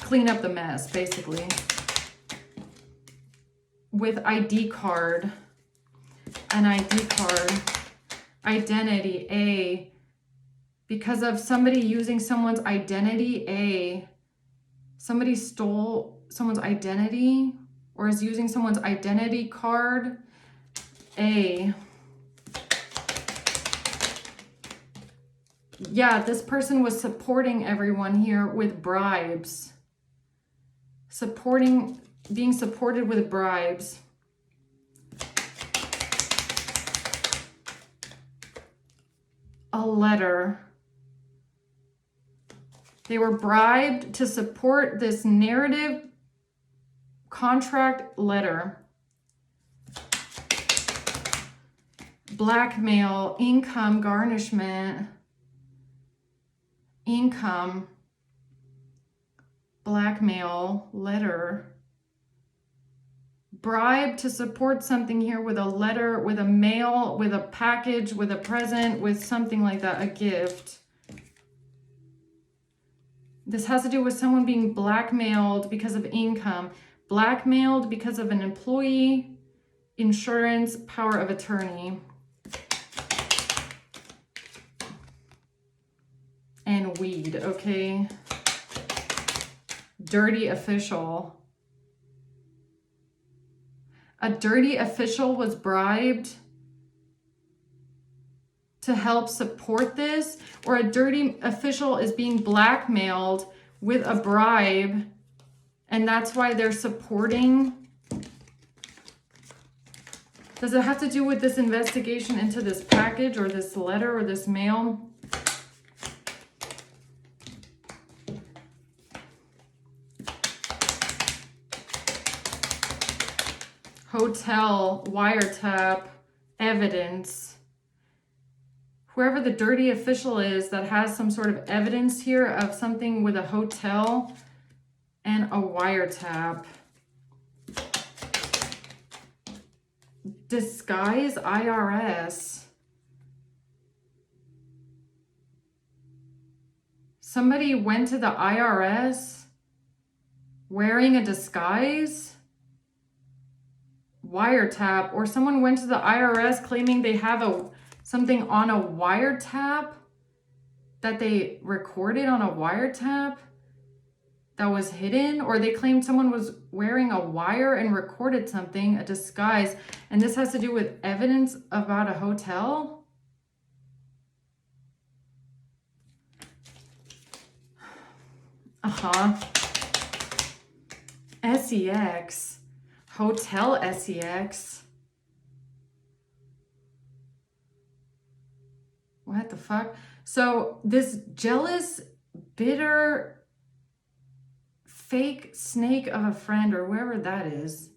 Clean up the mess, basically. With ID card, an ID card, identity, A, because of somebody using someone's identity, A, somebody stole someone's identity or is using someone's identity card, A. Yeah, this person was supporting everyone here with bribes. Being supported with bribes. A letter. They were bribed to support this narrative contract letter. Blackmail, income, garnishment, income, blackmail, letter. Bribe to support something here with a letter, with a mail, with a package, with a present, with something like that, a gift. This has to do with someone being blackmailed because of income, blackmailed because of an employee, insurance, power of attorney. And weed, okay? Dirty official. A dirty official was bribed to help support this, or a dirty official is being blackmailed with a bribe, and that's why they're supporting. Does it have to do with this investigation into this package or this letter or this mail? Hotel, wiretap, evidence. Whoever the dirty official is that has some sort of evidence here of something with a hotel and a wiretap. Disguise, IRS. Somebody went to the IRS wearing a disguise? Wiretap, or someone went to the IRS claiming they have something on a wiretap that they recorded on a wiretap that was hidden, or they claimed someone was wearing a wire and recorded something, a disguise, and this has to do with evidence about a hotel? SEX. Hotel SEX. What the fuck? So this jealous, bitter, fake snake of a friend, or whoever that is,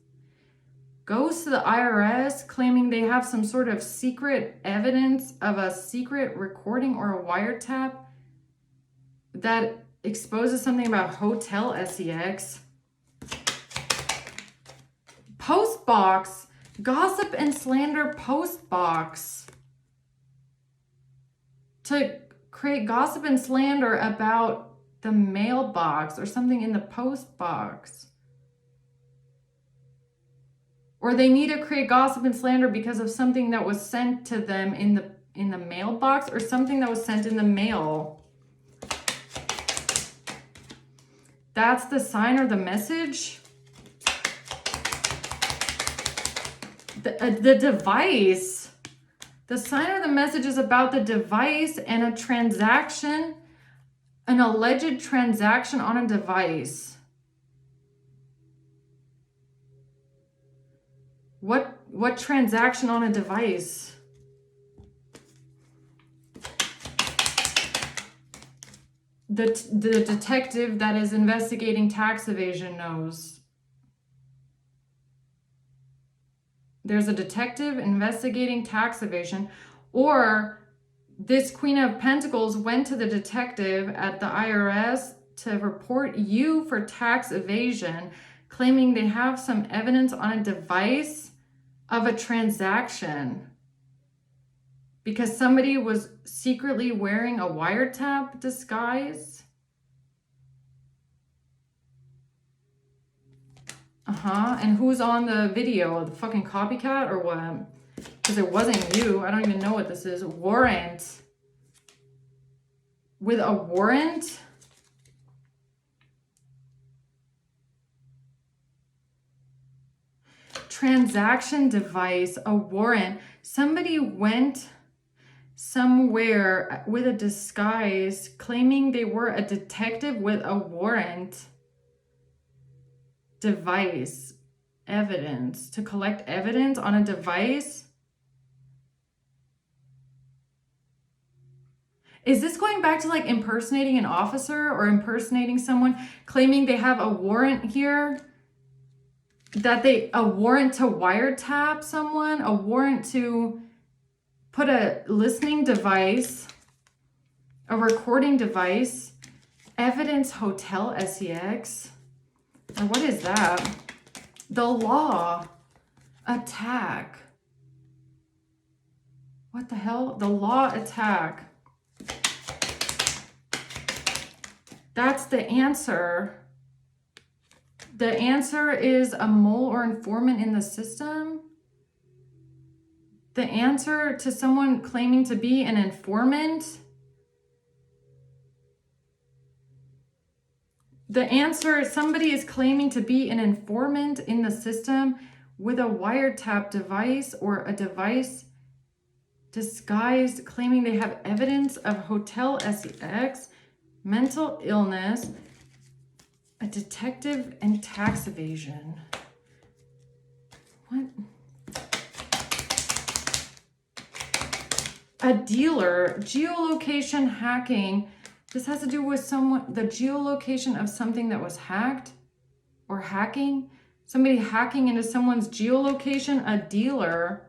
goes to the IRS claiming they have some sort of secret evidence of a secret recording or a wiretap that exposes something about Hotel SEX. Postbox, gossip and slander postbox. To create gossip and slander about the mailbox or something in the postbox. Or they need to create gossip and slander because of something that was sent to them in the mailbox, or something that was sent in the mail. That's the sign or the message. The device. The sign or the message is about the device and a transaction, an alleged transaction on a device. What transaction on a device? The detective that is investigating tax evasion knows. There's a detective investigating tax evasion, or this Queen of Pentacles went to the detective at the IRS to report you for tax evasion, claiming they have some evidence on a device of a transaction because somebody was secretly wearing a wiretap disguise. And who's on the video? The fucking copycat or what? Because it wasn't you. I don't even know what this is. Warrant. With a warrant? Transaction device, a warrant. Somebody went somewhere with a disguise claiming they were a detective with a warrant. Device. Evidence. To collect evidence on a device. Is this going back to like impersonating an officer or impersonating someone, claiming they have a warrant here? A warrant to wiretap someone, a warrant to put a listening device, a recording device, evidence hotel SEX. Or what is that? The law. Attack. What the hell? The law attack. That's the answer. The answer is a mole or informant in the system. The answer to someone claiming to be an informant. The answer, somebody is claiming to be an informant in the system with a wiretap device or a device disguised, claiming they have evidence of hotel SEX, mental illness, a detective, and tax evasion. What? A dealer, geolocation hacking. This has to do with the geolocation of something that was hacked or hacking. Somebody hacking into someone's geolocation, a dealer.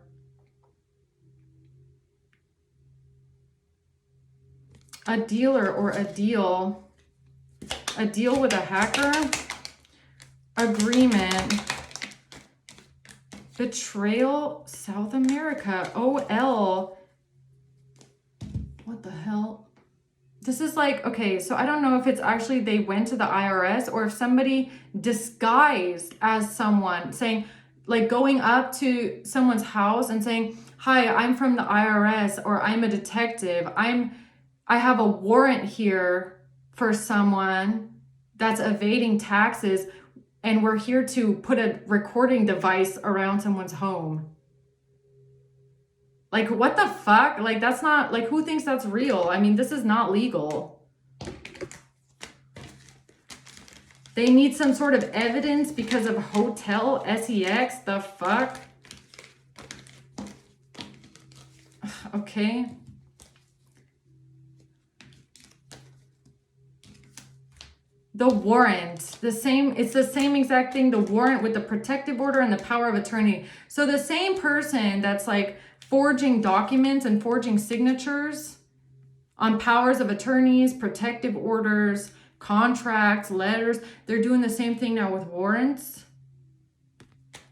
A dealer or a deal. A deal with a hacker. Agreement. Betrayal, South America. OL. What the hell? This is like, okay, so I don't know if it's actually they went to the IRS or if somebody disguised as someone saying, like going up to someone's house and saying, hi, I'm from the IRS or I'm a detective. I have a warrant here for someone that's evading taxes and we're here to put a recording device around someone's home. Like, what the fuck? Like, that's not, like, who thinks that's real? I mean, this is not legal. They need some sort of evidence because of hotel SEX. The fuck? Okay. The warrant, it's the same exact thing. The warrant with the protective order and the power of attorney. So the same person that's like forging documents and forging signatures on powers of attorneys, protective orders, contracts, letters, they're doing the same thing now with warrants.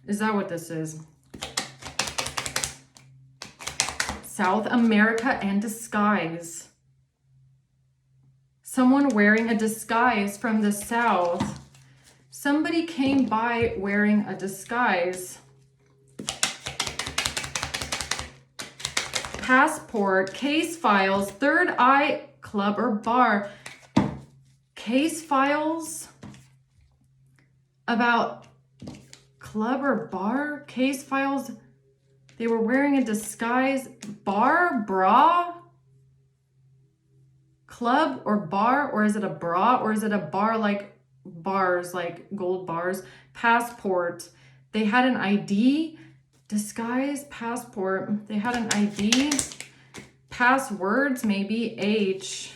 Is that what this is? South America and disguise. Someone wearing a disguise from the South. Somebody came by wearing a disguise. Passport, case files, third eye, club or bar. Case files about club or bar? Case files, they were wearing a disguise. Bar, bra? Club or bar, or is it a bra, or is it a bar like bars, like gold bars? Passport. They had an ID. Disguise, passport. They had an ID. Passwords, maybe. H.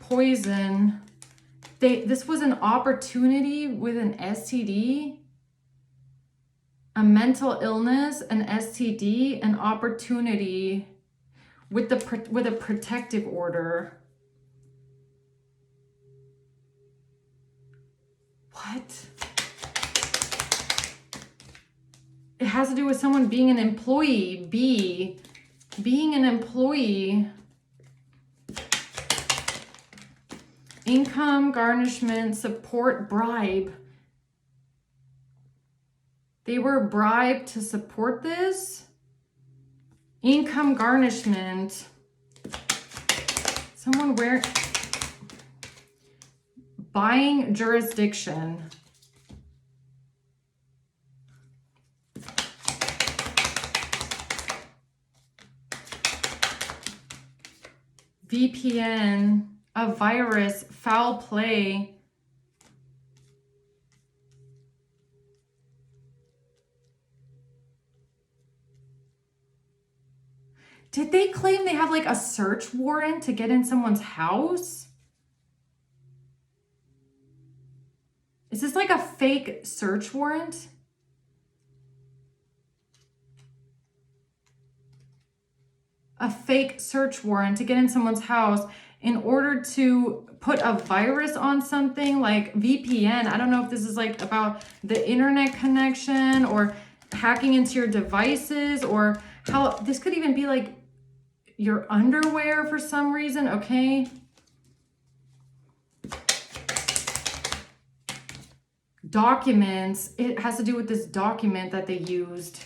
Poison. This was an opportunity with an STD. A mental illness, an STD, an opportunity with a protective order. What? It has to do with someone being an employee. B. Being an employee. Income, garnishment, support, bribe. They were bribed to support this. Income garnishment. Someone buying jurisdiction. VPN, a virus, foul play. Did they claim they have like a search warrant to get in someone's house? Is this like a fake search warrant? A fake search warrant to get in someone's house in order to put a virus on something like VPN. I don't know if this is like about the internet connection or hacking into your devices, or how this could even be like your underwear for some reason. Okay. Documents. It has to do with this document that they used.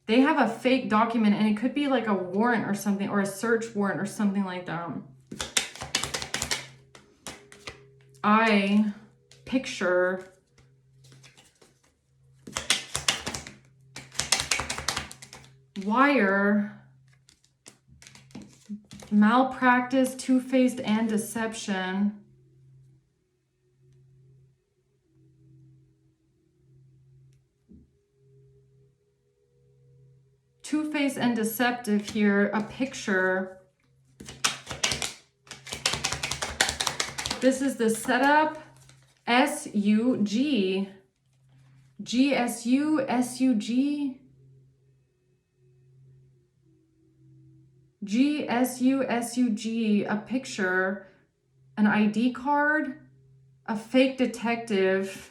They have a fake document, and it could be like a warrant or something, or a search warrant or something like that. I picture wire, malpractice, two-faced, and deception. Two-faced and deceptive here, a picture. This is the setup, SUG, GSU, SUG, GSU, SUG, a picture, an ID card, a fake detective,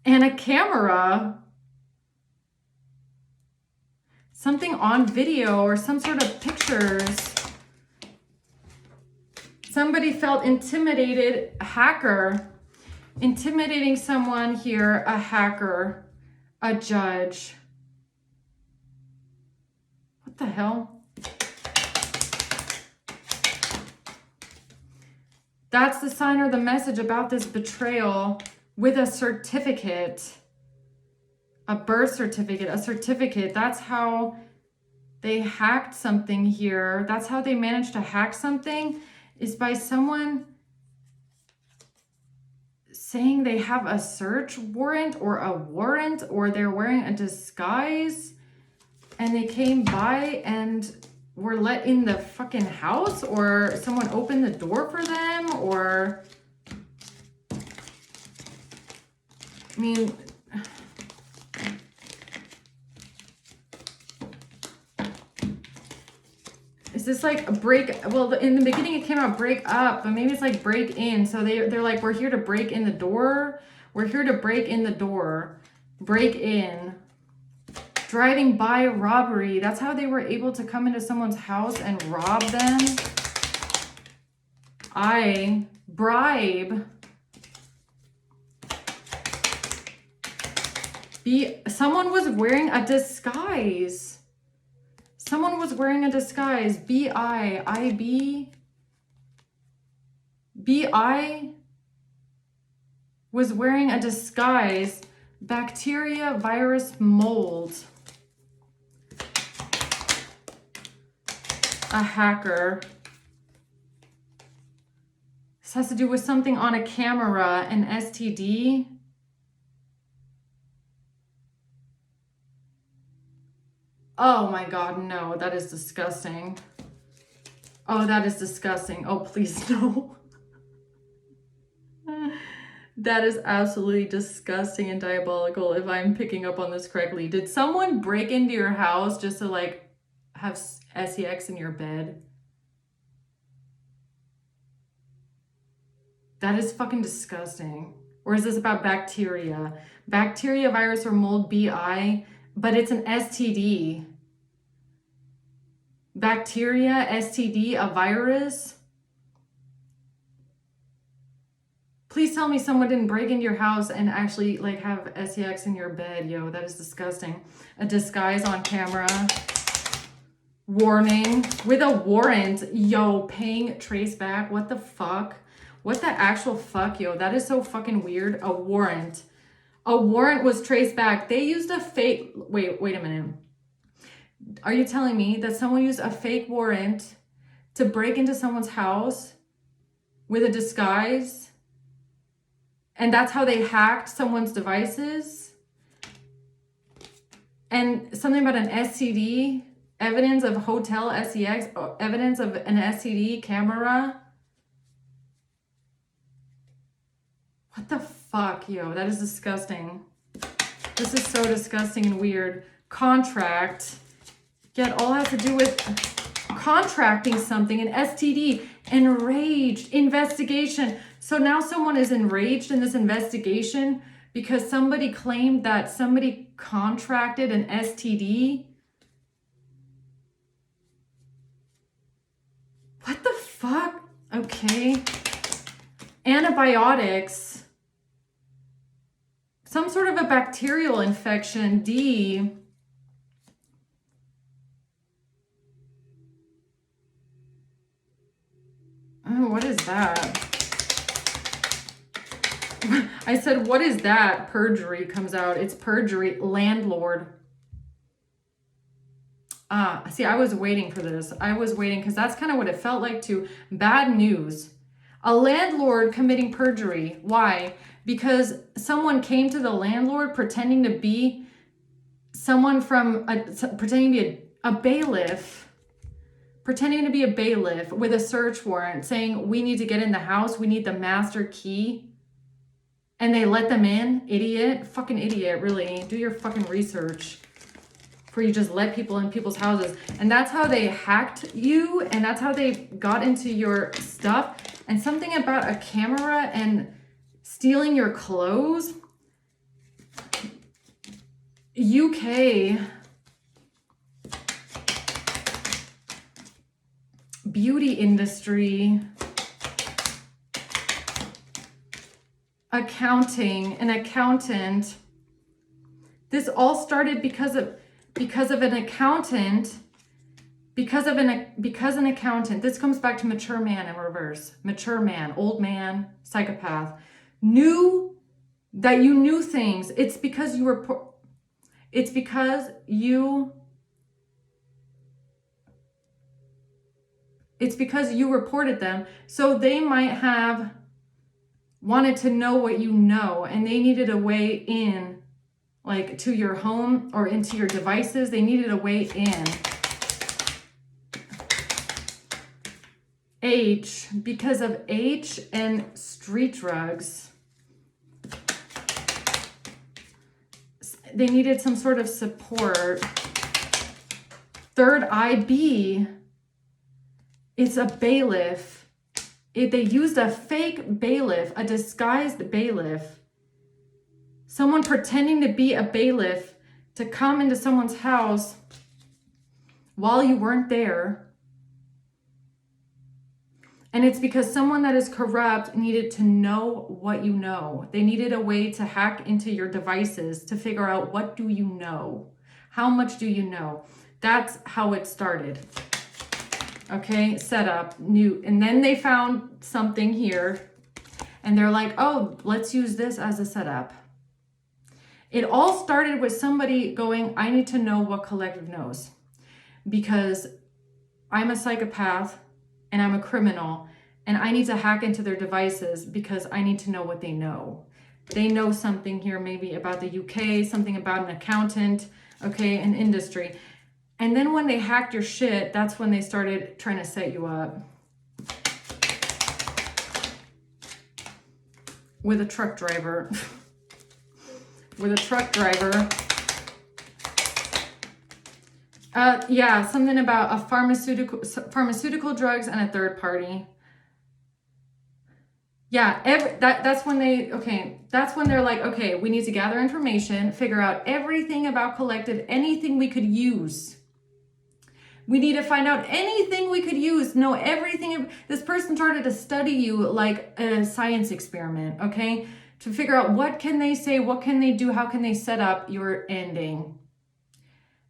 and a camera. Something on video or some sort of pictures. Somebody felt intimidated, a hacker. Intimidating someone here, a hacker, a judge. What the hell? That's the sign or the message about this betrayal with a certificate. A birth certificate, a certificate. That's how they hacked something here. That's how they managed to hack something, is by someone saying they have a search warrant or a warrant, or they're wearing a disguise, and they came by and were let in the fucking house, or someone opened the door for them, or I mean, is this like a break? Well, in the beginning it came out break up, but maybe it's like break in. So they're like, we're here to break in the door. We're here to break in the door. Break in. Driving by robbery. That's how they were able to come into someone's house and rob them. I bribe. Someone was wearing a disguise. Someone was wearing a disguise. B-I-B was wearing a disguise. Bacteria, virus, mold. A hacker. This has to do with something on a camera, an STD. Oh my God, no, that is disgusting. Oh, that is disgusting. Oh, please no. That is absolutely disgusting and diabolical if I'm picking up on this correctly. Did someone break into your house just to like have sex in your bed? That is fucking disgusting. Or is this about bacteria? Bacteria, virus, or mold, BI, but it's an STD. Bacteria, STD, a virus? Please tell me someone didn't break into your house and actually like have sex in your bed. Yo, that is disgusting. A disguise on camera. Warning. With a warrant. Yo, paying trace back. What the fuck? What the actual fuck, yo? That is so fucking weird. A warrant. A warrant was traced back. They used a fake... Wait a minute. Are you telling me that someone used a fake warrant to break into someone's house with a disguise? And that's how they hacked someone's devices? And something about an STD, evidence of hotel SEX, evidence of an STD camera. What the fuck, yo? That is disgusting. This is so disgusting and weird. Contract. Yet all has to do with contracting something, an STD, enraged, investigation. So now someone is enraged in this investigation because somebody claimed that somebody contracted an STD. What the fuck? Okay. Antibiotics. Some sort of a bacterial infection, D. Oh, what is that? I said, what is that? Perjury comes out. It's perjury. Landlord. See, I was waiting for this. I was waiting because that's kind of what it felt like too. Bad news. A landlord committing perjury. Why? Because someone came to the landlord pretending to be someone from, pretending to be a bailiff. Pretending to be a bailiff with a search warrant saying, we need to get in the house. We need the master key. And they let them in. Idiot. Fucking idiot, really. Do your fucking research before you just let people in people's houses. And that's how they hacked you. And that's how they got into your stuff. And something about a camera and stealing your clothes. UK. Beauty industry. Accounting, an accountant. This all started because of an accountant. Because an accountant. This comes back to mature man in reverse. Mature man, old man, psychopath. Knew that you knew things. It's because you were. It's because you reported them. So they might have wanted to know what you know, and they needed a way in, like to your home or into your devices. They needed a way in. H, because of H and street drugs. They needed some sort of support. Third eye, B. It's a bailiff. They used a fake bailiff, a disguised bailiff. Someone pretending to be a bailiff to come into someone's house while you weren't there. And it's because someone that is corrupt needed to know what you know. They needed a way to hack into your devices to figure out, what do you know? How much do you know? That's how it started. Okay, setup, new. And then they found something here and they're like, oh, let's use this as a setup. It all started with somebody going, I need to know what collective knows because I'm a psychopath and I'm a criminal And I need to hack into their devices because I need to know what they know. They know something here maybe about the UK, something about an accountant, okay, an industry. And then when they hacked your shit, that's when they started trying to set you up. With a truck driver. With a truck driver. Yeah, something about a pharmaceutical drugs and a third party. Yeah, that's when that's when they're like, okay, we need to gather information, figure out everything about collective, anything we could use. We need to find out anything we could use, know everything. This person started to study you like a science experiment, okay? To figure out what can they say, what can they do, how can they set up your ending.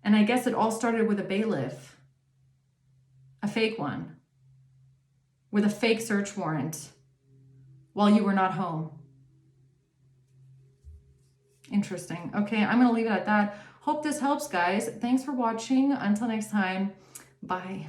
And I guess it all started with a bailiff, a fake one, with a fake search warrant. While you were not home. Interesting. Okay, I'm going to leave it at that. Hope this helps, guys. Thanks for watching. Until next time, bye.